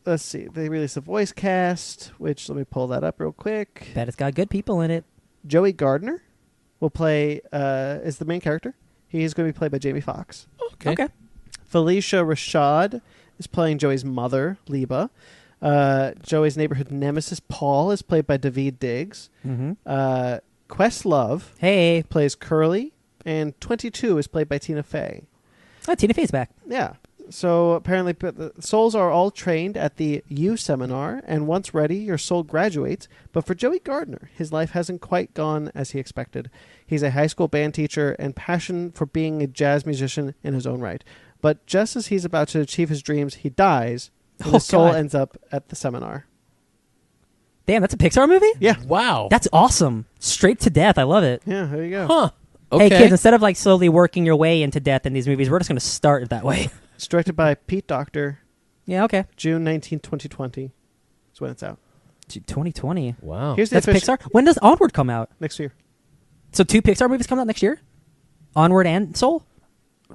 Let's see. They released a voice cast, which let me pull that up real quick. Bet it's got good people in it. Joey Gardner will play is the main character. He is going to be played by Jamie Foxx. Okay. Felicia Rashad is playing Joey's mother, Liba. Joey's neighborhood nemesis, Paul, is played by Daveed Diggs. Mm-hmm. Questlove Hey. plays Curly. and 22 is played by Tina Fey. Oh, Tina Fey's back. Yeah. So apparently the souls are all trained at the U seminar, and once ready, your soul graduates. But for Joey Gardner, his life hasn't quite gone as he expected. He's a high school band teacher and passion for being a jazz musician in his own right. But just as he's about to achieve his dreams, he dies, and his soul ends up at the seminar. Damn, that's a Pixar movie? Yeah. Wow. That's awesome. Straight to death. I love it. Yeah, there you go. Huh. Okay. Hey, kids, instead of like slowly working your way into death in these movies, we're just going to start that way. It's directed by Pete Docter. Yeah, okay. June 19, 2020 is when it's out. 2020. Wow. Here's the That's Pixar? When does Onward come out? Next year. So 2 Pixar movies come out next year? Onward and Soul?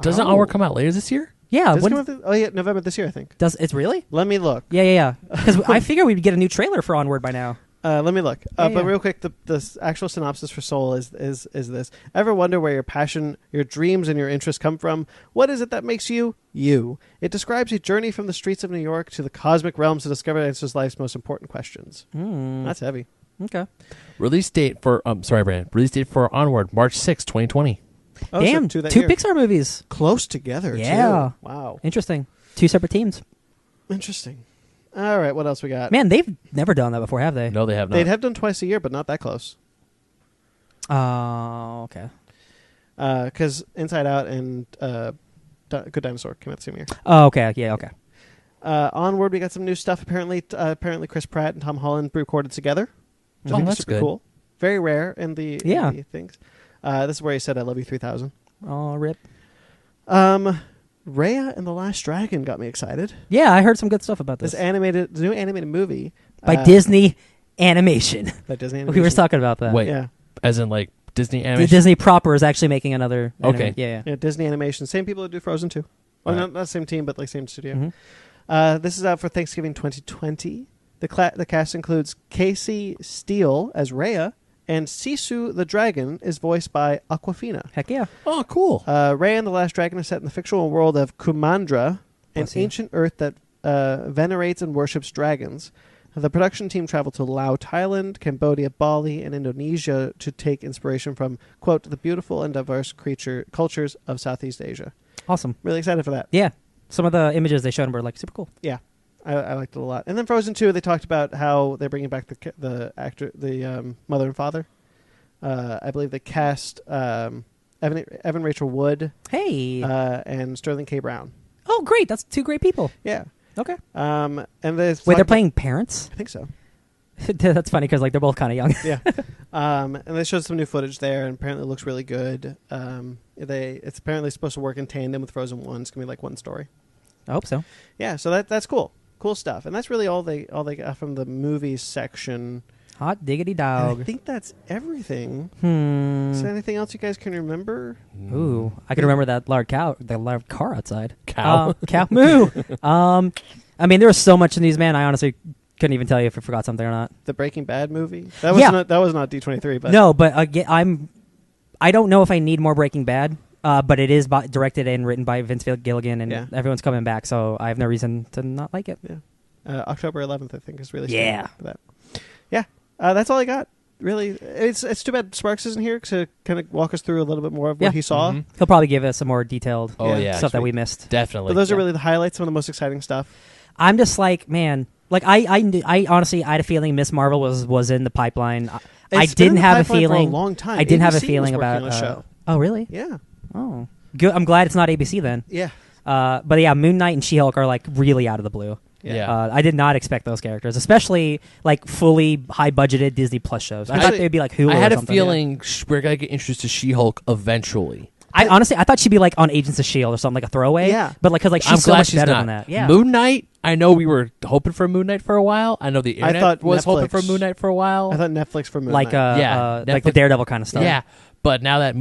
Doesn't Onward come out later this year? Yeah. Does it When come out yeah, November this year, I think. does it's really? Let me look. Yeah. Because I figure we'd get a new trailer for Onward by now. Let me look. Yeah, But yeah. real quick, the actual synopsis for Soul is this. Ever wonder where your passion, your dreams, and your interests come from? What is it that makes you, you? It describes a journey from the streets of New York to the cosmic realms to discover and answer life's most important questions. That's heavy. Okay. Release date for Release date for Onward, March 6, 2020. Oh, Damn, so 2 that 2 year. Pixar movies. Close together, Yeah. too. Wow. Interesting. 2 separate teams. Interesting. All right, what else we got? Man, they've never done that before, have they? No, they have not. They'd have done twice a year, but not that close. Oh, okay. Because Inside Out and Good Dinosaur came out the same year. Oh, okay. Yeah, okay. Onward, we got some new stuff. Apparently Chris Pratt and Tom Holland recorded together. Which I Oh, think is that's super good. cool. Very rare in the, Yeah. in the things. This is where he said, "I love you 3000." Oh, rip. Raya and the Last Dragon got me excited. Yeah, I heard some good stuff about this. The new animated movie By Disney Animation. By Disney We were Animation. talking about that. Wait, Yeah, as in like Disney The animation? Disney proper is actually making another. Okay. Yeah. yeah, Disney Animation. Same people that do Frozen 2. Well, Right. not the same team, but like same studio. Mhm. This is out for Thanksgiving 2020. The cast includes Casey Steele as Raya, and Sisu the Dragon is voiced by Awkwafina. Heck yeah. Oh, cool. Raya and the Last Dragon is set in the fictional world of Kumandra, an Bless you. ancient earth that venerates and worships dragons. The production team traveled to Laos, Thailand, Cambodia, Bali, and Indonesia to take inspiration from, quote, the beautiful and diverse cultures of Southeast Asia. Awesome. Really excited for that. Yeah. Some of the images they showed were like super cool. Yeah, I liked it a lot. And then Frozen 2, they talked about how they're bringing back the mother and father. I believe they cast Evan Rachel Wood Hey. and Sterling K. Brown. Oh, great. That's 2 great people. Yeah. Okay. And they Wait, they're playing parents? I think so. That's funny because like they're both kind of young. Yeah. And they showed some new footage there, and apparently it looks really good. It's apparently supposed to work in tandem with Frozen 1. It's gonna be like one story. I hope so. Yeah. So that's cool. Cool stuff. And that's really all they got from the movies section. Hot diggity And I dog. think that's everything. Is there anything else you guys can remember? Ooh, I can remember that large car outside. Cow. Cow. Moo. I mean, there was so much in these, man. I honestly couldn't even tell you if I forgot something or not. The Breaking Bad movie. That was Yeah. not D23, but No, but again, I don't know if I need more Breaking Bad. But it is directed and written by Vince Gilligan, and Yeah. everyone's coming back, so I have no reason to not like it. yeah. October 11th, I think, is really Yeah. for that. Yeah. That's all I got. Really, it's too bad Sparkz isn't here to kind of walk us through a little bit more of what Yeah. he saw. Mhm. He'll probably give us some more detailed Oh, Yeah. yeah. stuff that sweet. we missed. Definitely. But those are Yeah. really the highlights, some of the most exciting stuff. I'm just like, man, like I honestly, I had a feeling Miss Marvel was in the pipeline. I It's been in didn't the have a pipeline for feeling. a long time. I didn't have a ABC was feeling working about on a show. Oh, really? Yeah. Oh, good. I'm glad it's not ABC then. Yeah. But yeah, Moon Knight and She-Hulk are like really out of the blue. Yeah. I did not expect those characters, especially like fully high-budgeted Disney Plus shows. I thought Actually, they'd be like Hulu. I had or a something. feeling we're going to get introduced to She-Hulk eventually. I honestly, I thought she'd be like on Agents of Shield or something, like a throwaway. Yeah. But like, cause like she's I'm so glad much she's better not. than that. Yeah. Moon Knight, I know we were hoping for Moon Knight for a while. I know the internet thought was hoping Netflix- for Moon Knight for a while. I thought Netflix for Moon like Knight. Yeah, like the Netflix- Daredevil kind of stuff. Yeah, but now that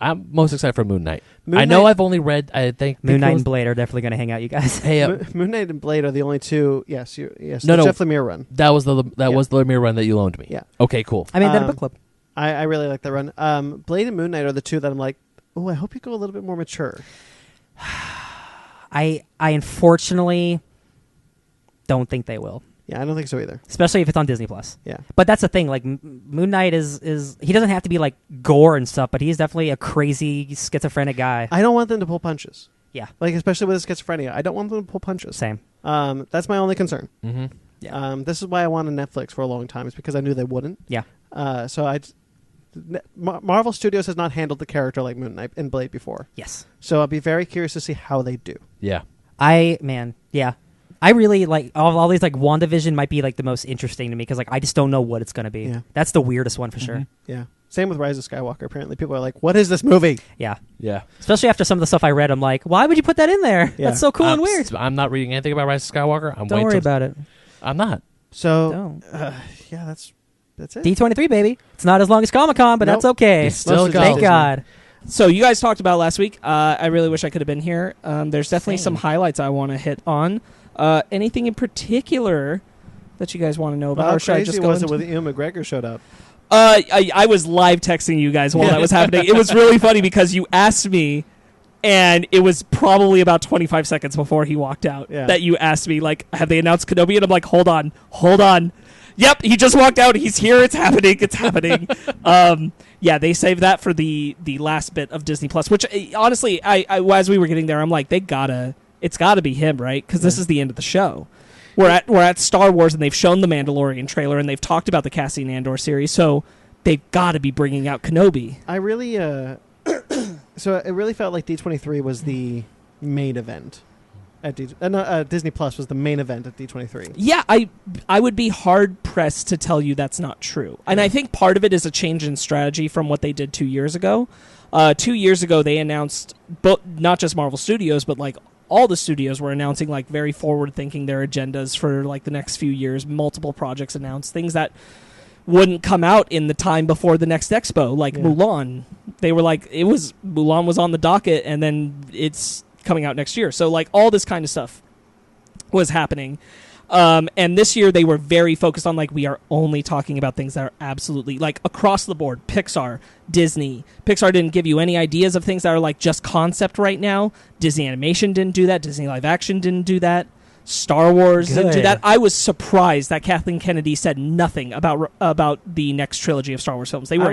I'm most excited for Moon Knight. Moon I know Knight- I've only read, I think Moon Knight because- and Blade are definitely going to hang out, you guys. Hey, Moon Knight and Blade are the only two. Yes, yes. No, the no. Jeff Lemire run. that was the Yeah. Lemire run that you loaned me. Yeah. Okay, cool. I mean, that Um, book club. I really like that run. Blade and Moon Knight are the two that I'm like, oh, I hope you go a little bit more mature. I unfortunately don't think they will. Yeah, I don't think so either. Especially if it's on Disney Plus. Yeah. But that's the thing. Like Moon Knight is he doesn't have to be like gore and stuff, but he's definitely a crazy schizophrenic guy. I don't want them to pull punches. Yeah. Like especially with schizophrenia, I don't want them to pull punches. Same. That's my only concern. Mm-hmm. Yeah. This is why I wanted Netflix for a long time. Is because I knew they wouldn't. Yeah. Marvel Studios has not handled the character like Moon Knight and Blade before. Yes. So I'll be very curious to see how they do. Yeah. Yeah. I really like all these like WandaVision might be like the most interesting to me because like I just don't know what it's gonna be. Yeah. That's the weirdest one for sure. Yeah. Same with Rise of Skywalker. Apparently, people are like, "What is this movie?" Yeah. Yeah. Especially after some of the stuff I read, I'm like, why would you put that in there? Yeah. That's so cool and weird. I'm not reading anything about Rise of Skywalker. Don't worry about it. I'm not. So, yeah, that's it. D23, baby. It's not as long as Comic-Con, but that's okay. It's still Most go. Thank God. So you guys talked about last week. I really wish I could have been here. There's definitely Same. some highlights I want to hit on. Anything in particular that you guys want to know about? How Or should I crazy just go was it into- when Ian McGregor showed up? I was live texting you guys while that was happening. It was really funny because you asked me, and it was probably about 25 seconds before he walked out that you asked me, like, have they announced Kenobi? And I'm like, hold on. Yep, he just walked out. He's here. It's happening. Yeah, they saved that for the last bit of Disney Plus, which honestly, I as we were getting there, I'm like, it's gotta be him, right? Because this is the end of the show. We're at Star Wars, and they've shown the Mandalorian trailer, and they've talked about the Cassian Andor series, so they've got to be bringing out Kenobi. I really, so it really felt like D23 was the main event at Disney Plus was the main event at D23. Yeah, I would be hard pressed to tell you that's not true, and I think part of it is a change in strategy from what they did 2 years ago. 2 years ago, they announced, not just Marvel Studios, but like all the studios were announcing like very forward thinking their agendas for like the next few years. Multiple projects announced, things that wouldn't come out in the time before the next Expo, like Mulan. They were like, Mulan was on the docket, and then it's coming out next year. So like all this kind of stuff was happening. And this year they were very focused on like, we are only talking about things that are absolutely like across the board. Pixar, Disney. Pixar didn't give you any ideas of things that are like just concept right now. Disney Animation didn't do that. Disney Live Action didn't do that. Star Wars didn't do that. I was surprised that Kathleen Kennedy said nothing about the next trilogy of Star Wars films. They were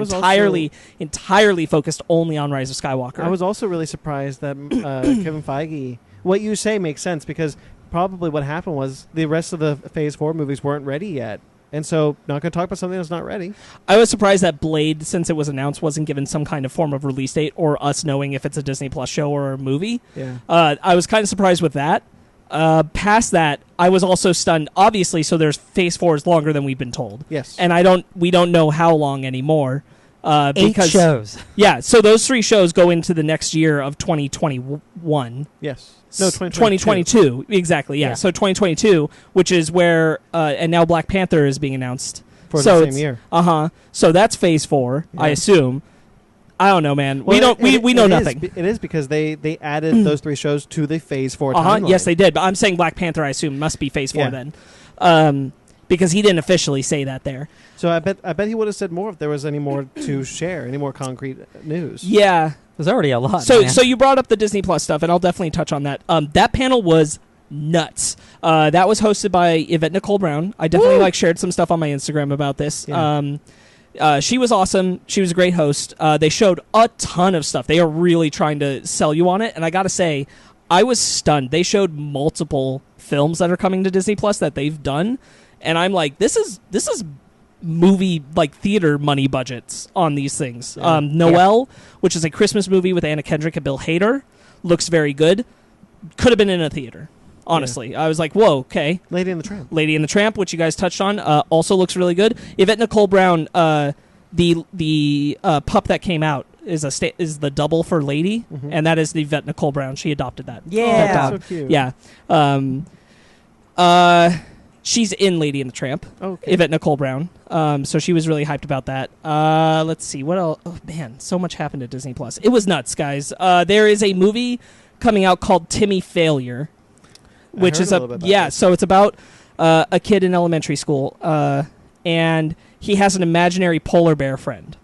entirely focused only on Rise of Skywalker. I was also really surprised that Kevin Feige. What you say makes sense because probably what happened was the rest of the Phase 4 movies weren't ready yet. And so, not going to talk about something that's not ready. I was surprised that Blade, since it was announced, wasn't given some kind of form of release date or us knowing if it's a Disney Plus show or a movie. Yeah. I was kind of surprised with that. Past that, I was also stunned. Obviously, so there's Phase 4 is longer than we've been told. Yes. And we don't know how long anymore. 8 shows. Yeah, so those 3 shows go into the next year of 2021. Yes. No, 2022. Exactly, yeah. So 2022, which is where, and now Black Panther is being announced. For the same year. Uh-huh. So that's Phase 4, I assume. I don't know, man. Well, we know nothing. It is because they added those 3 shows to the Phase 4 timeline. Yes, they did. But I'm saying Black Panther, I assume, must be Phase 4 then. Because he didn't officially say that there. So I bet he would have said more if there was any more to share, any more concrete news. Yeah. There's already a lot. So you brought up the Disney Plus stuff, and I'll definitely touch on that. That panel was nuts. That was hosted by Yvette Nicole Brown. I definitely shared some stuff on my Instagram about this. Yeah. She was awesome. She was a great host. They showed a ton of stuff. They are really trying to sell you on it, and I gotta say, I was stunned. They showed multiple films that are coming to Disney Plus that they've done, and I'm like, this is movie theater money budgets on these things. Noelle, which is a Christmas movie with Anna Kendrick and Bill Hader, looks very good. Could have been in a theater. Honestly, I was like, "Whoa, okay." Lady and the Tramp, which you guys touched on, also looks really good. Yvette Nicole Brown, the pup that came out is the double for Lady, and that is the Yvette Nicole Brown. She adopted that. Yeah, so cute. Yeah. She's in Lady and the Tramp. Okay. Yvette Nicole Brown. So she was really hyped about that. Let's see what else. Oh man, so much happened at Disney Plus. It was nuts, guys. There is a movie coming out called Timmy Failure. Which is so it's about a kid in elementary school, and he has an imaginary polar bear friend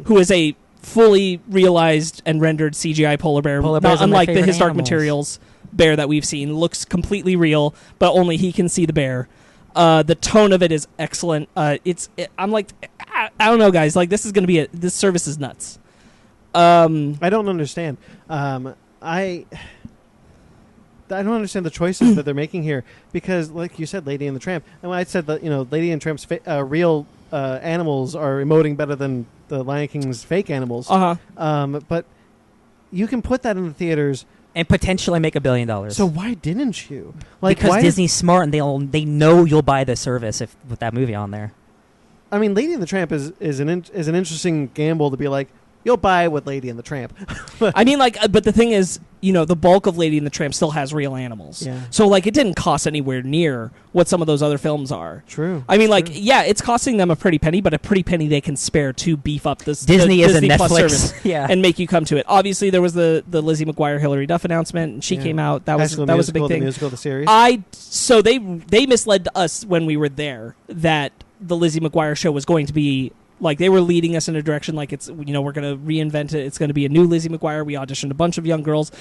who is a fully realized and rendered CGI polar bear, not unlike the historic materials bear that we've seen. Looks completely real, but only he can see the bear. The tone of it is excellent. I'm like, I don't know, guys. Like, this is going to be this service is nuts. I don't understand. I don't understand the choices that they're making here because, like you said, Lady and the Tramp. And when I said that, Lady and Tramp's real animals are emoting better than the Lion King's fake animals. But you can put that in the theaters and potentially make $1 billion. So why didn't you? Because Disney's smart and they know you'll buy the service with that movie on there. I mean, Lady and the Tramp is an interesting gamble to be like, you'll buy with Lady and the Tramp. I mean, but the thing is, the bulk of Lady and the Tramp still has real animals. Yeah. So, it didn't cost anywhere near what some of those other films are. True. I mean, it's costing them a pretty penny, but a pretty penny they can spare to beef up this Disney is a Disney Plus Netflix service and make you come to it. Obviously, there was the Lizzie McGuire, Hilary Duff announcement, and she came out. That was a big thing. The musical, the series. So they misled us when we were there that the Lizzie McGuire show was going to be. They were leading us in a direction we're going to reinvent it. It's going to be a new Lizzie McGuire. We auditioned a bunch of young girls.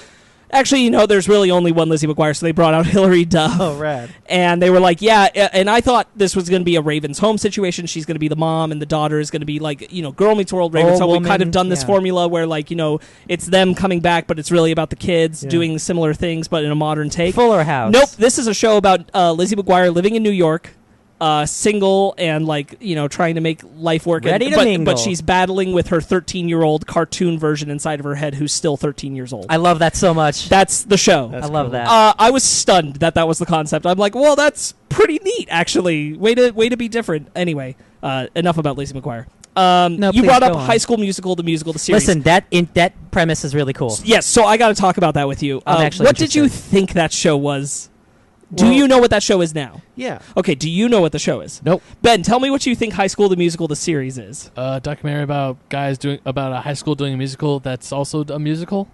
Actually, there's really only one Lizzie McGuire, so they brought out Hilary Duff. Oh, rad. And they were like, yeah, and I thought this was going to be a Raven's Home situation. She's going to be the mom, and the daughter is going to be Girl Meets World, Raven's Home. We've kind of done this formula where, it's them coming back, but it's really about the kids doing similar things, but in a modern take. Fuller House. Nope, this is a show about Lizzie McGuire living in New York. Single and trying to make life work, but she's battling with her 13-year-old cartoon version inside of her head who's still 13 years old. I love that so much. That's the show. I love that. I was stunned that was the concept. I'm like, well, that's pretty neat, actually. Way to be different. Anyway, enough about Lizzie McGuire. You brought up High School Musical, the series. Listen, that premise is really cool. Yes, so I got to talk about that with you. What did you think that show was? Well, do you know what that show is now? Yeah. Okay, do you know what the show is? Nope. Ben, tell me what you think High School the Musical the series is. A documentary about about a high school doing a musical that's also a musical?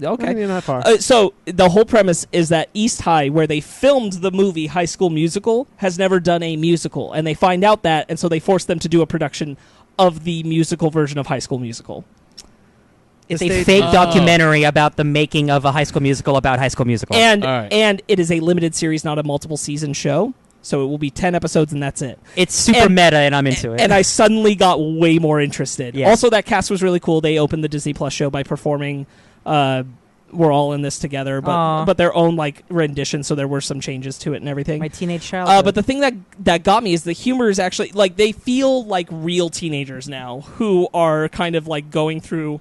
Okay. Maybe not far. So the whole premise is that East High, where they filmed the movie High School Musical, has never done a musical. And they find out that, and so they force them to do a production of the musical version of High School Musical. It's a fake documentary about the making of a High School Musical about High School Musical. And it is a limited series, not a multiple season show. So it will be 10 episodes and that's it. It's super meta and I'm into it. And I suddenly got way more interested. Yes. Also, that cast was really cool. They opened the Disney Plus show by performing We're All in This Together, but their own rendition, so there were some changes to it and everything. My teenage childhood. But the thing that got me is the humor is actually, they feel like real teenagers now who are kind of going through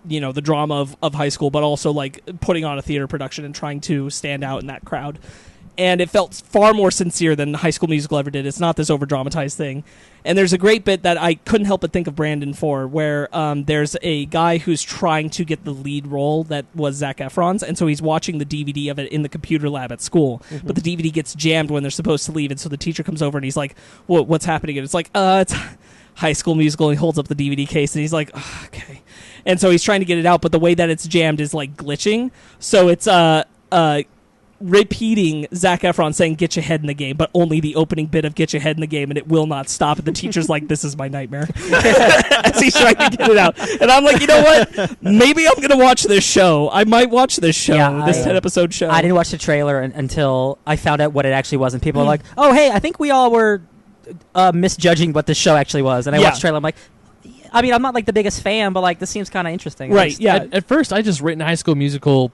the drama of high school, but also putting on a theater production and trying to stand out in that crowd. And it felt far more sincere than High School Musical ever did. It's not this over-dramatized thing. And there's a great bit that I couldn't help but think of Brandon for, where there's a guy who's trying to get the lead role that was Zac Efron's, and so he's watching the DVD of it in the computer lab at school. Mm-hmm. But the DVD gets jammed when they're supposed to leave, and so the teacher comes over and he's like, what's happening? And it's like, it's High School Musical. And he holds up the DVD case and he's like, okay. And so he's trying to get it out, but the way that it's jammed is glitching. So it's repeating Zac Efron saying "Get your head in the game," but only the opening bit of "Get your head in the game," and it will not stop. And the teacher's like, "This is my nightmare," as he's trying to get it out. And I'm like, you know what? Maybe I'm gonna watch this show. I might watch this show, this 10-episode show. I didn't watch the trailer until I found out what it actually was, and people are like, "Oh, hey, I think we all were misjudging what the show actually was." And I watched the trailer. I'm like, I mean, I'm not the biggest fan, but this seems kind of interesting. Right? Yeah. At first, I just written High School Musical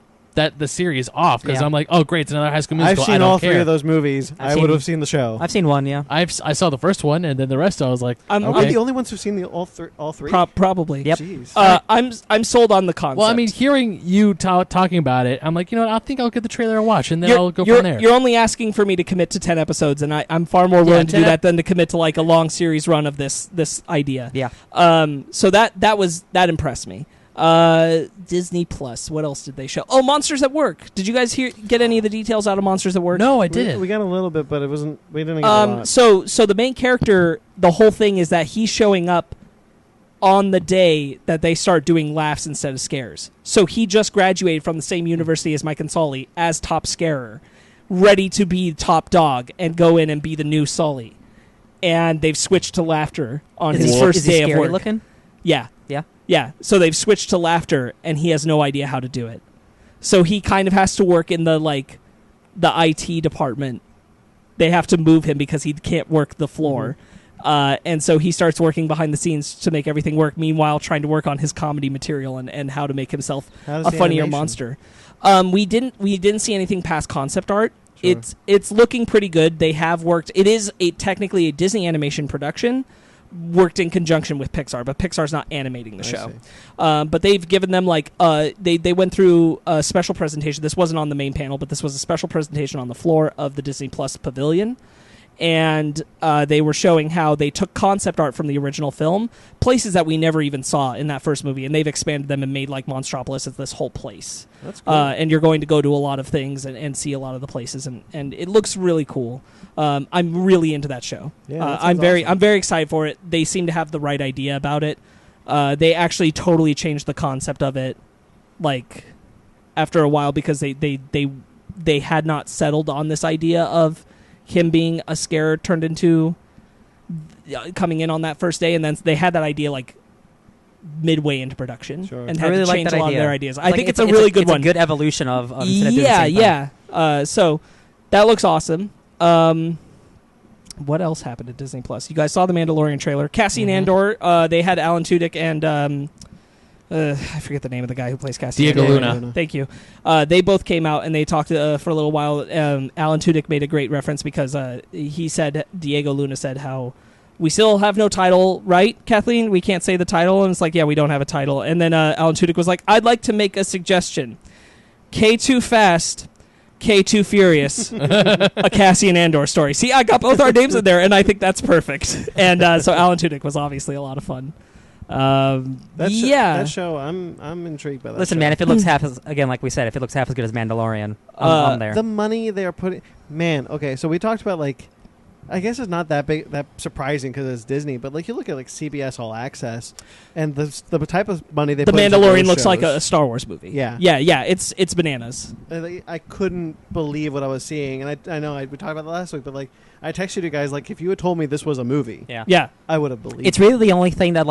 the series off because I'm like, oh great, it's another High School Musical. I've seen all three of those movies. I would have seen the show. I've seen one. Yeah, I saw the first one, and then the rest I was like, I'm the only ones who've seen all three. Probably. Yep. Jeez. I'm sold on the concept. Well, I mean, hearing you talking about it, I'm like, I think I'll get the trailer and watch, and then I'll go from there. You're only asking for me to commit to 10 episodes, and I'm far more willing to do that than to commit to a long series run of this idea. Yeah. So that impressed me. Disney Plus. What else did they show? Oh, Monsters at Work. Did you guys get any of the details out of Monsters at Work? No, I didn't. We got a little bit, but it wasn't. We didn't get a lot. So the main character, the whole thing is that he's showing up on the day that they start doing laughs instead of scares. So he just graduated from the same university as Mike and Sully as top scarer, ready to be top dog and go in and be the new Sully. And they've switched to laughter on his first day of work. Looking? Yeah. Yeah. Yeah, so they've switched to laughter, and he has no idea how to do it. So he kind of has to work in the IT department they have to move him because he can't work the floor. And so he starts working behind the scenes to make everything work, meanwhile trying to work on his comedy material and how to make himself a funnier monster. We didn't see anything past concept art. Sure. It's looking pretty good. They have worked. It is technically a Disney animation production, worked in conjunction with Pixar, but Pixar's not animating the show. But they've given them they went through a special presentation. This wasn't on the main panel, but this was a special presentation on the floor of the Disney Plus Pavilion. And they were showing how they took concept art from the original film, places that we never even saw in that first movie, and they've expanded them and made like Monstropolis as this whole place. That's cool. And you're going to go to a lot of things and see a lot of the places, and it looks really cool. I'm really into that show. Yeah, I'm very excited for it. They seem to have the right idea about it. They actually totally changed the concept of it, like after a while, because they had not settled on this idea of him being a scare turned into coming in on that first day, and then they had that idea like midway into production, and had to change a lot of their ideas. I think it's a really good one. It's a good evolution of So that looks awesome. What else happened at Disney Plus? You guys saw the Mandalorian trailer. Cassian Andor. They had Alan Tudyk and I forget the name of the guy who plays Cassian. Diego Luna. Thank you. They both came out and they talked for a little while. Alan Tudyk made a great reference because he said, Diego Luna said how we still have no title, right, Kathleen? We can't say the title. And it's like, yeah, we don't have a title. And then Alan Tudyk was like, I'd like to make a suggestion. K2 Fast, K2 Furious, a Cassian Andor story. See, I got both our names in there, and I think that's perfect. And so Alan Tudyk was obviously a lot of fun. That show, I'm intrigued by that. Listen, show. man, if it looks half as like we said, if it looks half as good as Mandalorian, I'm there. The money they are putting, man. Okay, so we talked about I guess it's not that big, that surprising because it's Disney, but you look at CBS All Access and the type of money they. The put Mandalorian into looks shows, like a Star Wars movie. Yeah. It's bananas. I couldn't believe what I was seeing, and I know we talked about that last week, but I texted you guys if you had told me this was a movie, I would have believed. It's really the only thing that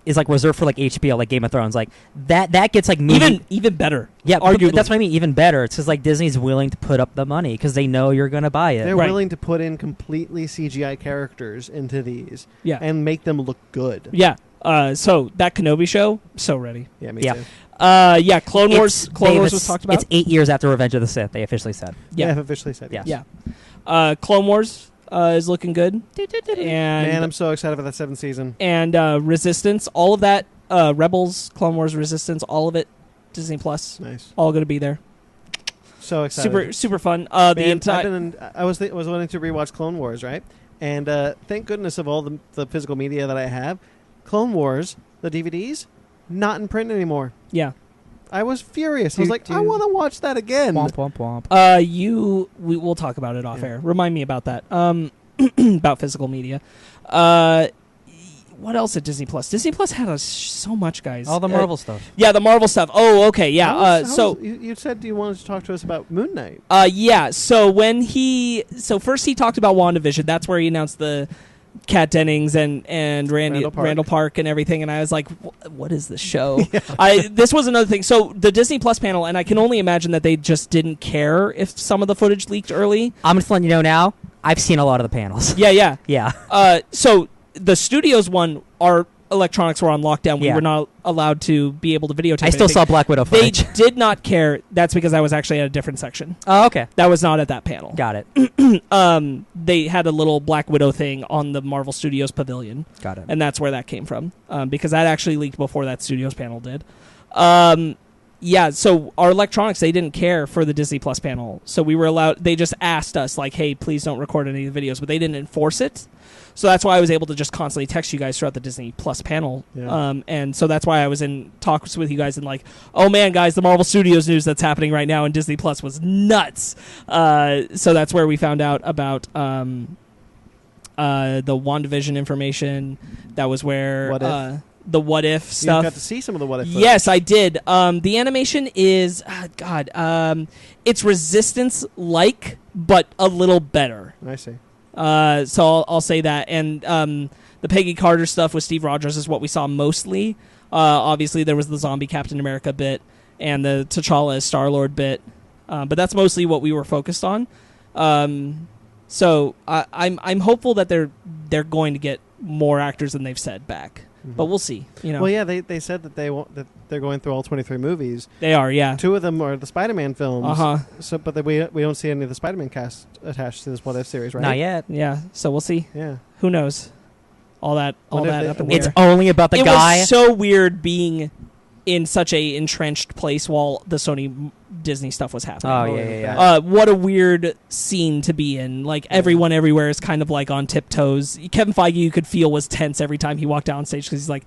is reserved for HBO, like Game of Thrones, that gets movie even better. Yeah, arguably. That's what I mean. Even better. It's just Disney's willing to put up the money because they know you're going to buy it. They're willing to put in completely CGI characters into these, and make them look good. Yeah. So that Kenobi show, so ready. Yeah, me too. Clone Wars. Clone Wars was talked about. It's 8 years after Revenge of the Sith. They officially said. Yeah, officially said. Yes. Yeah. Clone Wars. Is looking good. And man, I'm so excited for that 7th season. And Resistance, all of that, Rebels, Clone Wars, Resistance, all of it, Disney Plus. Nice. All going to be there. So excited. Super fun. Man, I was wanting to rewatch Clone Wars, right? And thank goodness of all the physical media that I have, Clone Wars, the DVDs, not in print anymore. Yeah. I was furious. I was I want to watch that again. Womp, womp, womp. We'll talk about it off air. Remind me about that. About physical media. What else at Disney Plus? Disney Plus had so much, guys. All the Marvel stuff. Yeah, the Marvel stuff. Oh, okay, yeah. You said you wanted to talk to us about Moon Knight. Yeah. So first he talked about WandaVision. That's where he announced the Kat Dennings and Randall Park and everything, and I was like, what is this show? This was another thing. So the Disney Plus panel, and I can only imagine that they just didn't care if some of the footage leaked early. I'm just letting you know now, I've seen a lot of the panels. Yeah. Yeah. So the studios one, our electronics were on lockdown. We were not allowed to be able to videotape. I still saw Black Widow footage. They did not care. That's because I was actually at a different section. Oh, okay. That was not at that panel. Got it. They had a little Black Widow thing on the Marvel Studios pavilion. Got it. And that's where that came from, because that actually leaked before that Studios panel did. So our electronics, they didn't care for the Disney Plus panel. So we were allowed, they just asked us, hey, please don't record any of the videos, but they didn't enforce it. So that's why I was able to just constantly text you guys throughout the Disney Plus panel. Yeah. And so that's why I was in talks with you guys and oh man, guys, the Marvel Studios news that's happening right now in Disney Plus was nuts. So that's where we found out about the WandaVision information. That was where the What If stuff. You got to see some of the What If footage. Yes, I did. The animation is, it's Resistance-like, but a little better. I see. So I'll say that. And the Peggy Carter stuff with Steve Rogers is what we saw mostly. Obviously, there was the zombie Captain America bit and the T'Challa as Star-Lord bit. But that's mostly what we were focused on. So I'm hopeful that they're going to get more actors than they've said back. But we'll see. Well, yeah, they said that they're going through all 23 movies. They are, yeah. 2 of them are the Spider-Man films. So, but we don't see any of the Spider-Man cast attached to this What If series, right? Not yet. Yeah. So we'll see. Yeah. Who knows? All that up in the It's air. only about the guy. It was so weird being in such a entrenched place while the Sony Disney stuff was happening. Oh yeah. What a weird scene to be in. Like everyone everywhere is kind of like on tiptoes. Kevin Feige, you could feel, was tense every time he walked down stage because he's like,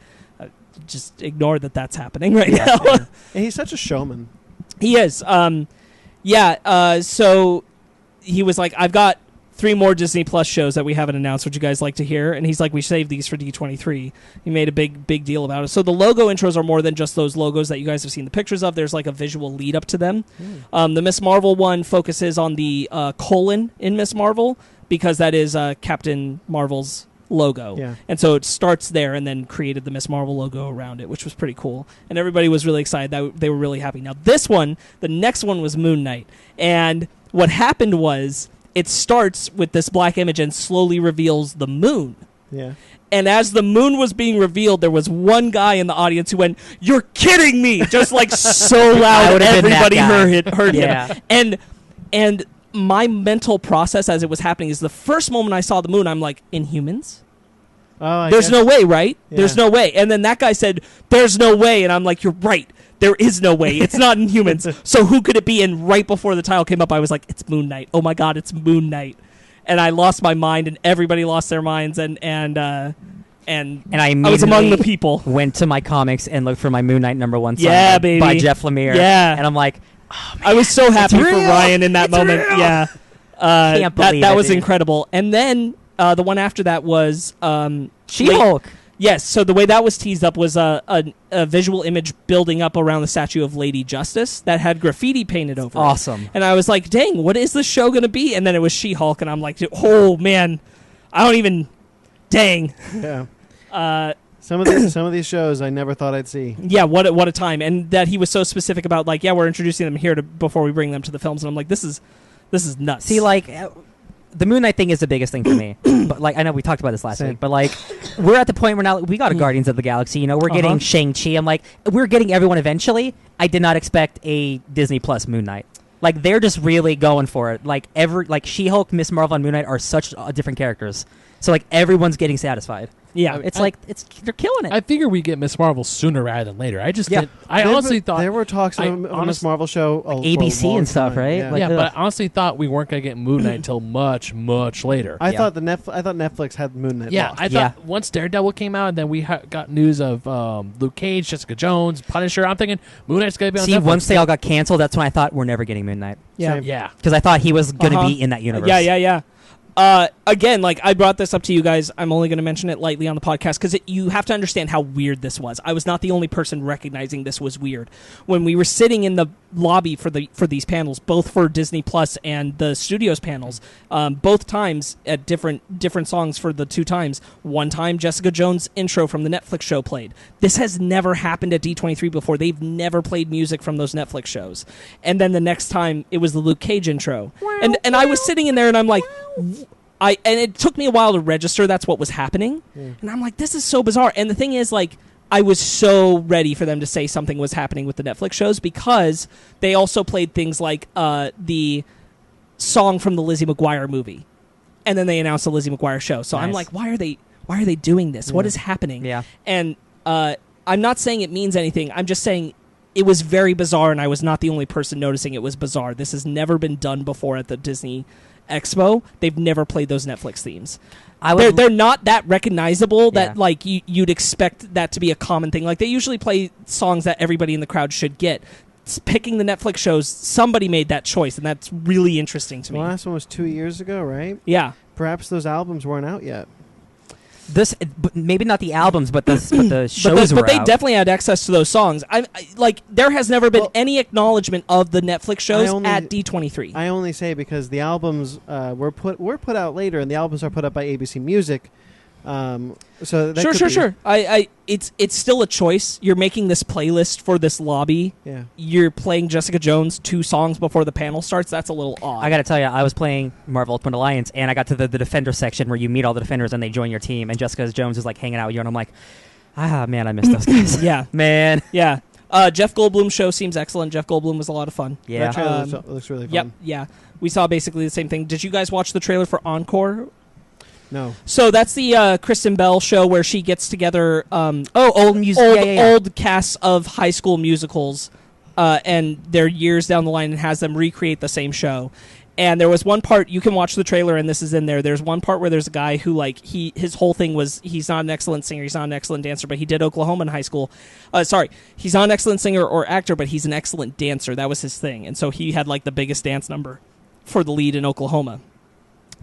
just ignore that's happening right now. And he's such a showman. He is. So he was like, I've got 3 more Disney Plus shows that we haven't announced. Would you guys like to hear? And he's like, we saved these for D23. He made a big deal about it. So the logo intros are more than just those logos that you guys have seen the pictures of. There's like a visual lead up to them. The Miss Marvel one focuses on the colon in Miss Marvel because that is Captain Marvel's logo. Yeah. And so it starts there and then created the Miss Marvel logo around it, which was pretty cool. And everybody was really excited. They were really happy. Now this one, the next one was Moon Knight. And what happened was, it starts with this black image and slowly reveals the moon. Yeah. And as the moon was being revealed, there was one guy in the audience who went, "You're kidding me!" Just like so loud, everybody heard him. And my mental process as it was happening is the first moment I saw the moon, I'm like, Inhumans? There's no way, right? Yeah. There's no way. And then that guy said, "There's no way," and I'm like, "You're right. There is no way. It's not Inhumans." So who could it be? And right before the title came up, I was like, it's Moon Knight. Oh my God, it's Moon Knight. And I lost my mind, and everybody lost their minds, and I was among the people. Went to my comics and looked for my Moon Knight #1 sign by Jeff Lemire. Yeah. And I'm like, oh, man, I was so happy for Ryan in that moment. Real. Yeah. Can't believe that it, was dude. incredible. And then the one after that was She-Hulk. Yes, so the way that was teased up was a visual image building up around the statue of Lady Justice that had graffiti painted over awesome. it. And I was like, dang, what is this show going to be? And then it was She-Hulk, and I'm like, oh, man, I don't even... Dang. Yeah. Some of these shows I never thought I'd see. Yeah, what a time. And that he was so specific about, like, yeah, we're introducing them here before we bring them to the films. And I'm like, this is nuts. See, like... the Moon Knight thing is the biggest thing for me. But like, I know we talked about this last week, but like, we're at the point where now we got a Guardians of the Galaxy. You know, we're getting Shang-Chi. I'm like, we're getting everyone eventually. I did not expect a Disney Plus Moon Knight. Like, they're just really going for it. Like She-Hulk, Miss Marvel, and Moon Knight are such different characters. So like, everyone's getting satisfied. Yeah, they're killing it. I figure we get Miss Marvel sooner rather than later. I honestly thought there were talks on Miss Marvel show, ABC and stuff, right? Yeah, Like, but I honestly thought we weren't gonna get Moon Knight until much later. I thought Netflix had Moon Knight. Yeah, locked. I thought once Daredevil came out, and then we got news of Luke Cage, Jessica Jones, Punisher. I'm thinking Moon Knight's gonna be on Netflix. Once they all got canceled, that's when I thought we're never getting Moon Knight. Yeah, because I thought he was gonna be in that universe. Yeah. Again, like, I brought this up to you guys. I'm only going to mention it lightly on the podcast because you have to understand how weird this was. I was not the only person recognizing this was weird. When we were sitting in the lobby for these panels, both for Disney Plus and the studios panels, both times at different songs for the 2 times. One time, Jessica Jones' intro from the Netflix show played. This has never happened at D23 before. They've never played music from those Netflix shows. And then the next time, it was the Luke Cage intro. And I was sitting in there, and I'm like... and it took me a while to register that's what was happening. And I'm like, this is so bizarre. And the thing is, like, I was so ready for them to say something was happening with the Netflix shows because they also played things like the song from the Lizzie McGuire movie. And then they announced the Lizzie McGuire show. So nice. I'm like, why are they doing this? What is happening? Yeah. And I'm not saying it means anything. I'm just saying it was very bizarre, and I was not the only person noticing it was bizarre. This has never been done before at the Disney Expo. They've never played those Netflix themes. They're not that recognizable that like you'd expect that to be a common thing. Like, they usually play songs that everybody in the crowd should get. Picking the Netflix shows, somebody made that choice, and that's really interesting to me. The last one was 2 years ago, right? Yeah. Perhaps those albums weren't out yet. Maybe not the albums, but the shows were but they out. definitely had access to those songs. Like, there has never been any acknowledgement of the Netflix shows at D23. I only say because the albums were put out later, and the albums are put up by ABC Music, So that Sure. It's still a choice. You're making this playlist for this lobby. Yeah. You're playing Jessica Jones 2 songs before the panel starts. That's a little odd. I got to tell you, I was playing Marvel Ultimate Alliance, and I got to the Defender section where you meet all the Defenders and they join your team, and Jessica Jones is like hanging out with you, and I'm like, man, I miss those guys. Yeah. Man. Yeah. Jeff Goldblum's show seems excellent. Jeff Goldblum was a lot of fun. Yeah. That trailer looks really fun. Yep. Yeah. We saw basically the same thing. Did you guys watch the trailer for Encore? No. So that's the Kristen Bell show where she gets together old music, old casts of high school musicals, and they're years down the line, and has them recreate the same show. And there was one part, you can watch the trailer, and this is in there. There's one part where there's a guy who, like, his whole thing was he's not an excellent singer, he's not an excellent dancer, but he did Oklahoma in high school. He's not an excellent singer or actor, but he's an excellent dancer. That was his thing. And so he had, like, the biggest dance number for the lead in Oklahoma.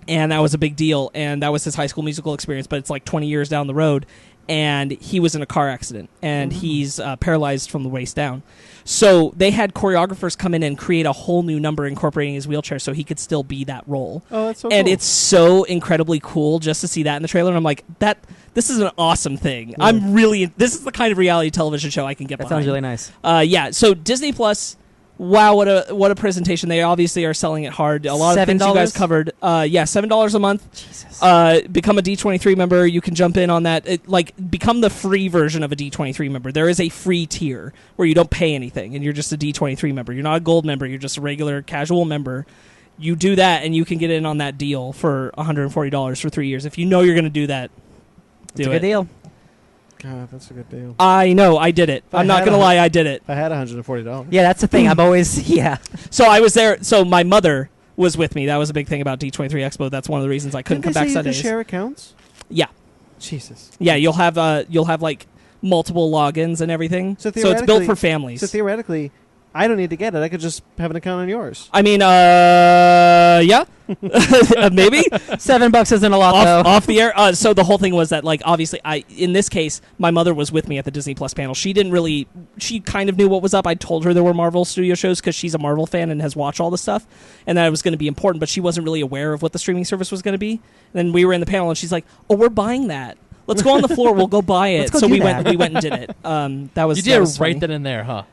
And that was a big deal, and that was his high school musical experience, but it's like 20 years down the road, and he was in a car accident, and he's paralyzed from the waist down. So they had choreographers come in and create a whole new number incorporating his wheelchair so he could still be that role. Oh, that's so and cool. It's so incredibly cool just to see that in the trailer, and I'm like, this is an awesome thing. Yeah. This is the kind of reality television show I can get behind. That sounds really nice. Yeah, so Disney Plus... Wow, what a presentation. They obviously are selling it hard. A lot of things you guys covered. $7 a month. Jesus. Become a D23 member. You can jump in on that. Become the free version of a D23 member. There is a free tier where you don't pay anything, and you're just a D23 member. You're not a gold member. You're just a regular casual member. You do that, and you can get in on that deal for $140 for 3 years. If you know you're going to do that, It's a good deal. God, that's a good deal. I know. I did it. I'm not going to lie. I did it. If I had $140. Yeah, that's the thing. I'm always, So I was there. So my mother was with me. That was a big thing about D23 Expo. That's one of the reasons I couldn't come back Sundays. To share accounts? Yeah. Jesus. Yeah, you'll have like multiple logins and everything. So it's built for families. So theoretically, I don't need to get it. I could just have an account on yours. I mean, yeah, maybe $7 isn't a lot though. Off the air. So the whole thing was that, like, obviously, in this case, my mother was with me at the Disney Plus panel. She kind of knew what was up. I told her there were Marvel Studio shows because she's a Marvel fan and has watched all the stuff, and that it was going to be important. But she wasn't really aware of what the streaming service was going to be. And then we were in the panel, and she's like, "Oh, we're buying that. Let's go on the floor. We'll go buy it." So we went and did it. That was you did it right funny. then and there, huh?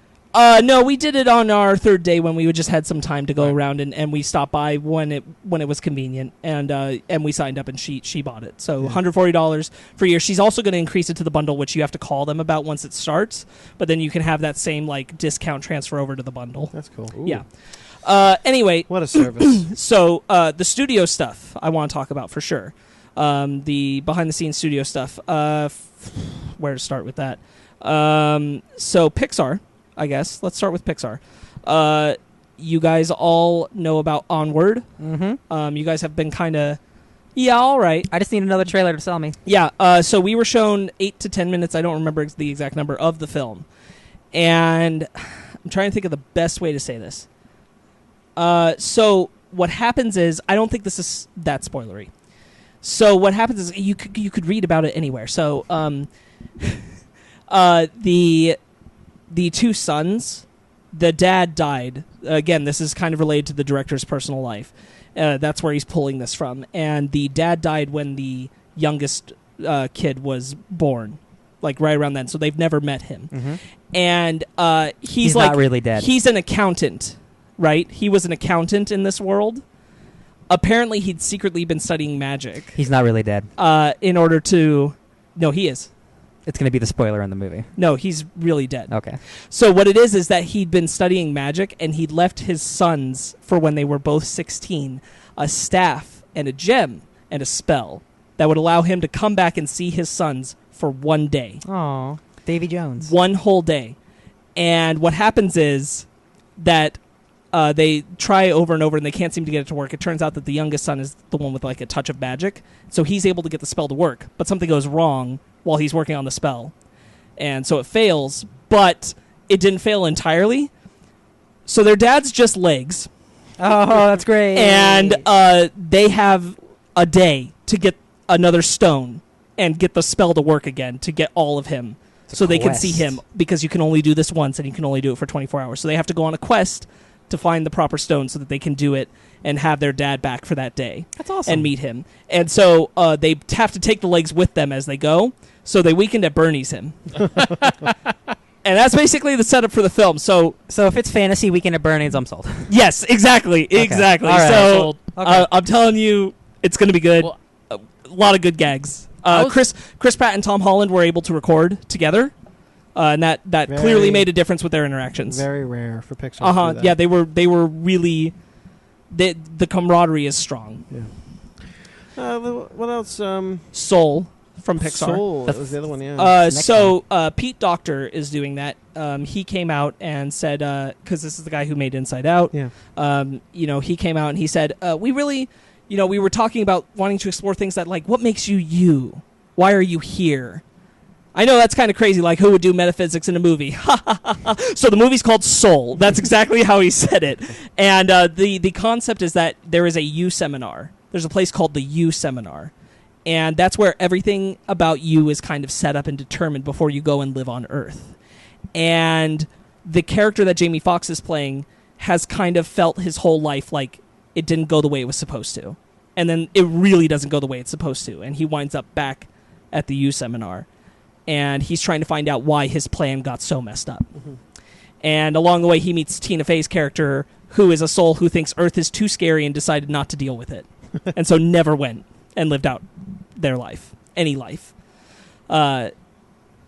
No, we did it on our third day when we just had some time to go around, and we stopped by when it was convenient, and we signed up, and she bought it. So $140 for a year. She's also going to increase it to the bundle, which you have to call them about once it starts, but then you can have that same, like, discount transfer over to the bundle. That's cool. Ooh. Yeah. Anyway. What a service. So the studio stuff I want to talk about for sure. The behind-the-scenes studio stuff. Where to start with that? So Pixar, I guess. Let's start with Pixar. You guys all know about Onward. Mm-hmm. You guys have been kind of, all right. I just need another trailer to sell me. Yeah. So we were shown 8 to 10 minutes. I don't remember the exact number of the film, and I'm trying to think of the best way to say this. So what happens is, I don't think this is that spoilery. So what happens is you could read about it anywhere. So the two sons, the dad died. Again, this is kind of related to the director's personal life. That's where he's pulling this from. And the dad died when the youngest kid was born, like right around then. So they've never met him. Mm-hmm. And he's not really dead. He's an accountant, right? He was an accountant in this world. Apparently, he'd secretly been studying magic. He's not really dead. In order to... No, he is. It's going to be the spoiler in the movie. No, he's really dead. Okay. So what it is that he'd been studying magic, and he'd left his sons, for when they were both 16, a staff and a gem and a spell that would allow him to come back and see his sons for one day. Aw, Davy Jones. One whole day. And what happens is that they try over and over, and they can't seem to get it to work. It turns out that the youngest son is the one with, like, a touch of magic, so he's able to get the spell to work, but something goes wrong while he's working on the spell, and so it fails, but it didn't fail entirely. So their dad's just legs. Oh, that's great. And they have a day to get another stone and get the spell to work again, to get all of him, so they can see him, because you can only do this once, and you can only do it for 24 hours. So they have to go on a quest to find the proper stone so that they can do it and have their dad back for that day. That's awesome. And meet him. And so they have to take the legs with them as they go. So they weekend at Bernie's him. And that's basically the setup for the film. So if it's fantasy Weekend at Bernie's, I'm sold. yes, exactly. Exactly. All right. So Okay. I'm telling you, it's going to be good. Well, A lot of good gags. Chris Pratt and Tom Holland were able to record together. And that clearly made a difference with their interactions. Very rare for Pixar. To do that. Yeah, they were really... The camaraderie is strong. Yeah. What else? Soul from Pixar. Soul. That was the other one. Yeah. Pete Docter is doing that. He came out and said, because this is the guy who made Inside Out. Yeah. He came out and he said, we really, we were talking about wanting to explore things that like, what makes you you? Why are you here? I know that's kind of crazy. Like, who would do metaphysics in a movie? So the movie's called Soul. That's exactly how he said it. And the concept is that there is a you seminar. There's a place called the you seminar. And that's where everything about you is kind of set up and determined before you go and live on Earth. And the character that Jamie Foxx is playing has kind of felt his whole life like it didn't go the way it was supposed to. And then it really doesn't go the way it's supposed to. And he winds up back at the you seminar. And he's trying to find out why his plan got so messed up. Mm-hmm. And along the way, he meets Tina Fey's character, who is a soul who thinks Earth is too scary and decided not to deal with it. And so never went and lived out their life, any life. It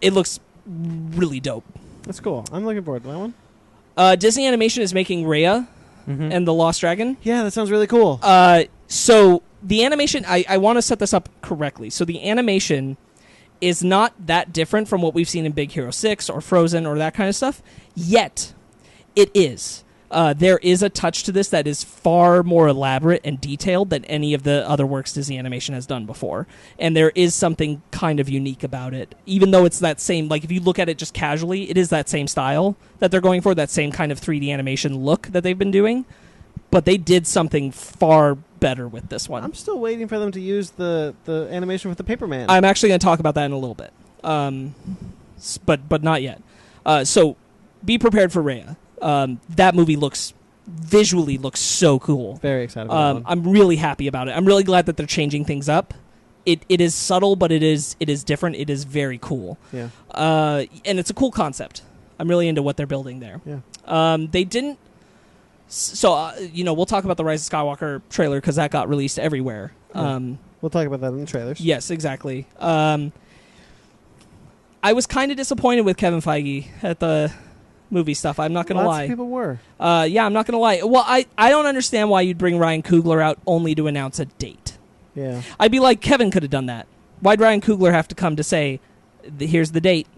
looks really dope. That's cool. I'm looking forward to that one. Disney Animation is making Raya and the Lost Dragon. Yeah, that sounds really cool. So the animation, I want to set this up correctly. So the animation is not that different from what we've seen in Big Hero 6 or Frozen or that kind of stuff, yet it is. There is a touch to this that is far more elaborate and detailed than any of the other works Disney Animation has done before. And there is something kind of unique about it. Even though it's that same, like if you look at it just casually, it is that same style that they're going for, that same kind of 3D animation look that they've been doing. But they did something far better with this one. I'm still waiting for them to use the animation with the paper man. I'm actually going to talk about that in a little bit. But not yet. So be prepared for Raya. That movie visually looks so cool. Very excited about that one. I'm really happy about it. I'm really glad that they're changing things up. It is subtle, but it is different. It is very cool. Yeah. And it's a cool concept. I'm really into what they're building there. Yeah. They didn't... So, we'll talk about the Rise of Skywalker trailer because that got released everywhere. Yeah. We'll talk about that in the trailers. Yes, exactly. I was kind of disappointed with Kevin Feige at the movie stuff. I'm not going to lie. Lots of people were. Yeah, I'm not going to lie. Well, I don't understand why you'd bring Ryan Coogler out only to announce a date. Yeah. I'd be like, Kevin could have done that. Why'd Ryan Coogler have to come to say, here's the date?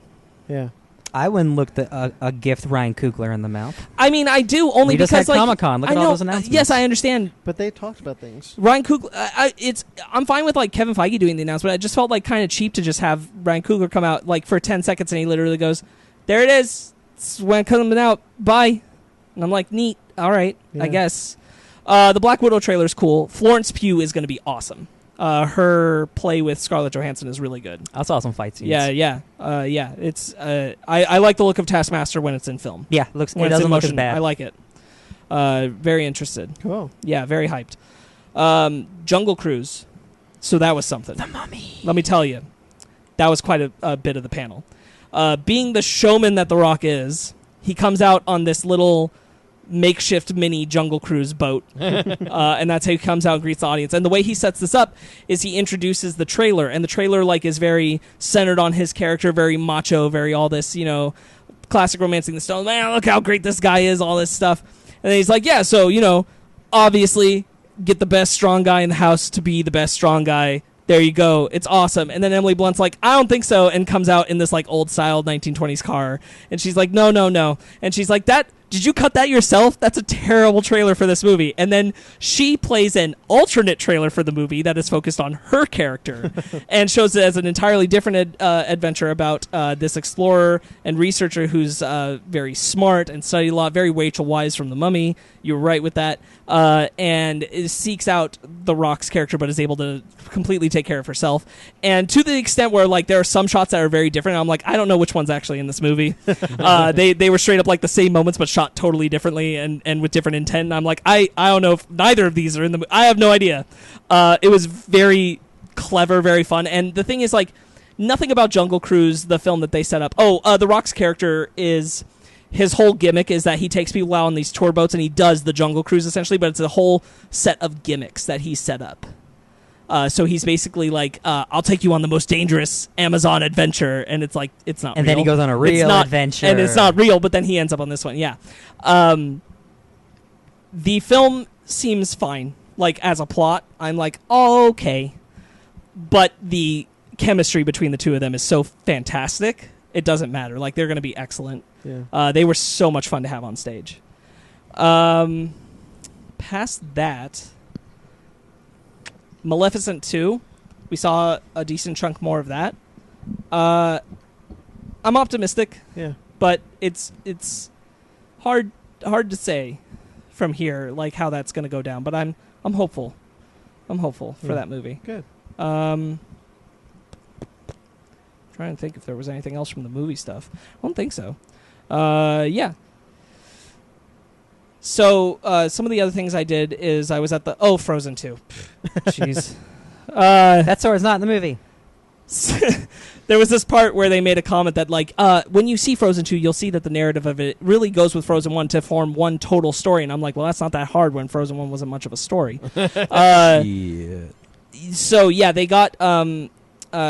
Yeah. I wouldn't look a gift Ryan Coogler in the mouth. I mean, I do only just because had Comic-Con. Look at all those announcements. Yes, I understand. But they talked about things. Ryan Coogler, I'm fine with like Kevin Feige doing the announcement. I just felt like kind of cheap to just have Ryan Coogler come out like for 10 seconds and he literally goes, "There it is. It's when it comes out. Bye." And I'm like, neat. All right, yeah. I guess. The Black Widow trailer is cool. Florence Pugh is going to be awesome. Her play with Scarlett Johansson is really good. I saw some fight scenes. Yeah. It's I like the look of Taskmaster when it's in film. Yeah, it doesn't look as motion, bad. I like it. Very interested. Cool. Yeah, very hyped. Jungle Cruise. So that was something. The Mummy. Let me tell you, that was quite a bit of the panel. Being the showman that The Rock is, he comes out on this little makeshift mini Jungle Cruise boat, and that's how he comes out and greets the audience. And the way he sets this up is he introduces the trailer, and the trailer like is very centered on his character, very macho, very all this, classic Romancing the Stone. Man, look how great this guy is, all this stuff. And then he's like, yeah, so obviously get the best strong guy in the house to be the best strong guy. There you go. It's awesome. And then Emily Blunt's like, I don't think so, and comes out in this like old style 1920s car. And she's like, no. And she's like, did you cut that yourself? That's a terrible trailer for this movie. And then she plays an alternate trailer for the movie that is focused on her character and shows it as an entirely different adventure about this explorer and researcher who's very smart and studied a lot, very Rachel Weisz from The Mummy. You're right with that. And seeks out The Rock's character but is able to completely take care of herself. And to the extent where like there are some shots that are very different. I'm like, I don't know which one's actually in this movie. They were straight up like the same moments but shot shot totally differently and with different intent. And I'm like, I don't know if neither of these are in the movie. I have no idea. It was very clever, very fun. And the thing is, like, nothing about Jungle Cruise, the film that they set up. The Rock's character is... His whole gimmick is that he takes people out on these tour boats and he does the Jungle Cruise, essentially, but it's a whole set of gimmicks that he set up. So he's basically like, I'll take you on the most dangerous Amazon adventure, and it's like, it's not and real. then he goes on a real adventure. And it's not real, but then he ends up on this one, yeah. The film seems fine. Like, as a plot, I'm like, oh, okay. But the chemistry between the two of them is so fantastic, it doesn't matter. Like, they're going to be excellent. Yeah. They were so much fun to have on stage. Past that, Maleficent 2, we saw a decent chunk more of that. I'm optimistic. Yeah. But it's hard to say from here, like, how that's going to go down. But I'm hopeful. I'm hopeful for that movie. Good. Trying to think if there was anything else from the movie stuff. I don't think so. Yeah. So some of the other things I did is I was at the Frozen 2. Jeez. That sword's not in the movie. There was this part where they made a comment that, like, when you see Frozen 2, you'll see that the narrative of it really goes with Frozen 1 to form one total story. And I'm like, well, that's not that hard when Frozen 1 wasn't much of a story. Yeah. So, yeah, they got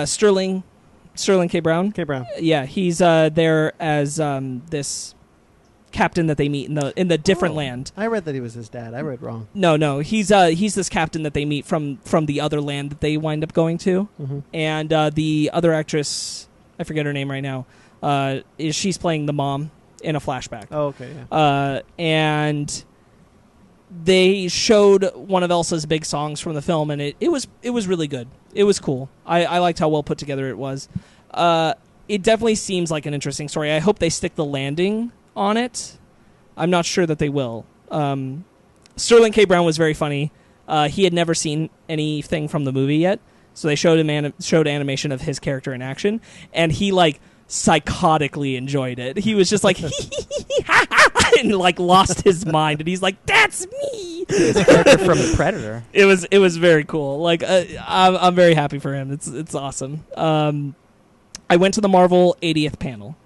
Sterling K. Brown. K. Brown. Yeah, he's there as this captain that they meet in the different land. I read that he was his dad. I read wrong. No, he's this captain that they meet from the other land that they wind up going to. Mm-hmm. And the other actress, I forget her name right now, she's playing the mom in a flashback. Oh, okay, yeah. And they showed one of Elsa's big songs from the film, and it was really good. It was cool. I liked how well put together it was. It definitely seems like an interesting story. I hope they stick the landing on it. I'm not sure that they will. Sterling K. Brown was very funny. He had never seen anything from the movie yet, so they showed him showed animation of his character in action, and he, like, psychotically enjoyed it. He was just like, and, like, lost his mind, and he's like, that's me. His character from Predator. It was very cool. Like, I'm very happy for him. It's awesome. I went to the Marvel 80th panel.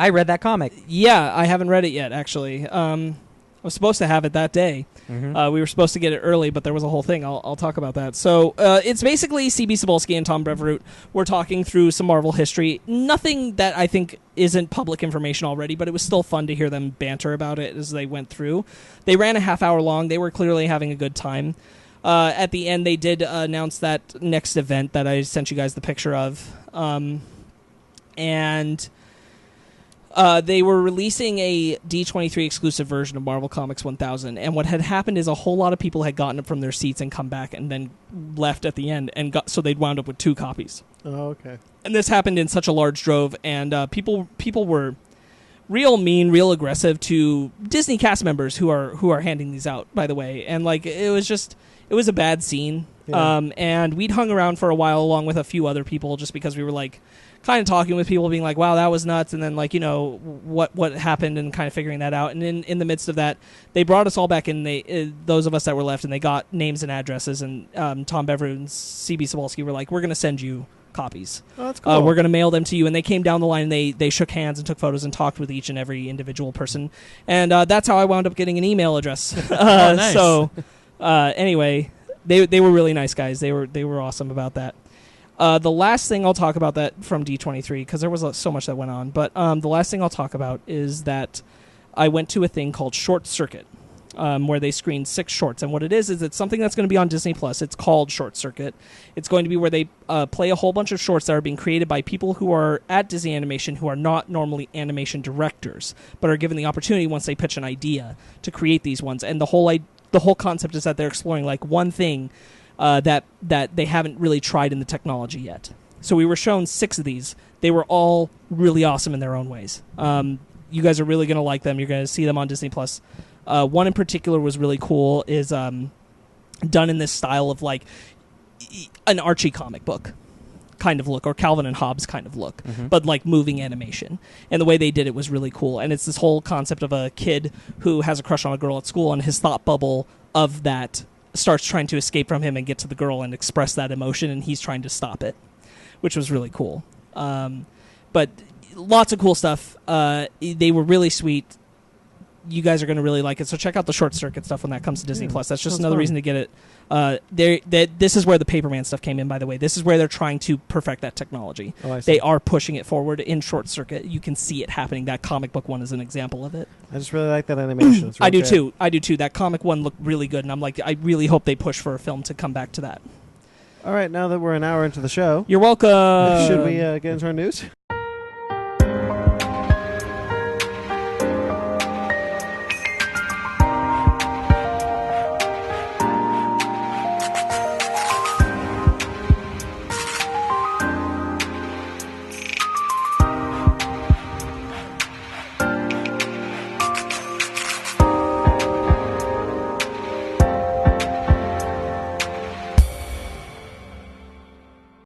I read that comic. Yeah, I haven't read it yet, actually. I was supposed to have it that day. Mm-hmm. We were supposed to get it early, but there was a whole thing. I'll talk about that. So it's basically C.B. Cebulski and Tom Brevoort. We're talking through some Marvel history. Nothing that I think isn't public information already, but it was still fun to hear them banter about it as they went through. They ran a half hour long. They were clearly having a good time. At the end, they did announce that next event that I sent you guys the picture of. And they were releasing a D23 exclusive version of Marvel Comics 1000, and what had happened is a whole lot of people had gotten up from their seats and come back and then left at the end, and so they'd wound up with 2 copies. Oh, okay. And this happened in such a large drove, and people were real mean, real aggressive to Disney cast members who are handing these out, by the way. And, like, it was a bad scene. Yeah. And we'd hung around for a while along with a few other people just because we were, like, kind of talking with people, being like, wow, that was nuts, and then, like, you know, what happened, and kind of figuring that out. And in the midst of that, they brought us all back in, those of us that were left, and they got names and addresses, and Tom Brevoort and C.B. Cebulski were like, we're going to send you copies. Oh, that's cool. We're going to mail them to you. And they came down the line, and they shook hands and took photos and talked with each and every individual person. And that's how I wound up getting an email address. Nice. So anyway, they were really nice guys. They were awesome about that. The last thing I'll talk about that from D23, because there was so much that went on, but the last thing I'll talk about is that I went to a thing called Short Circuit, where they screened 6 shorts. And what it is it's something that's going to be on Disney+. It's called Short Circuit. It's going to be where they play a whole bunch of shorts that are being created by people who are at Disney Animation who are not normally animation directors, but are given the opportunity once they pitch an idea to create these ones. And the whole concept is that they're exploring, like, one thing that they haven't really tried in the technology yet. So we were shown 6 of these. They were all really awesome in their own ways. You guys are really going to like them. You're going to see them on Disney+. One in particular was really cool, is done in this style of, like, an Archie comic book. kind of look, or Calvin and Hobbes kind of look, but like moving animation. And the way they did it was really cool. And it's this whole concept of a kid who has a crush on a girl at school, and his thought bubble of that starts trying to escape from him and get to the girl and express that emotion, and he's trying to stop it, which was really cool. But lots of cool stuff. They were really sweet. You guys are going to really like it. So check out the Short Circuit stuff when that comes to Disney Plus. That's just another reason to get it. This is where the Paperman stuff came in, by the way. This is where they're trying to perfect that technology. They are pushing it forward in Short Circuit. You can see it happening. That comic book one is an example of it. I just really like that animation. It's I do too. I do too. That comic one looked really good, and I'm like, I really hope they push for a film to come back to that. All right, now that we're an hour into the show, you're welcome. Should we get into our news?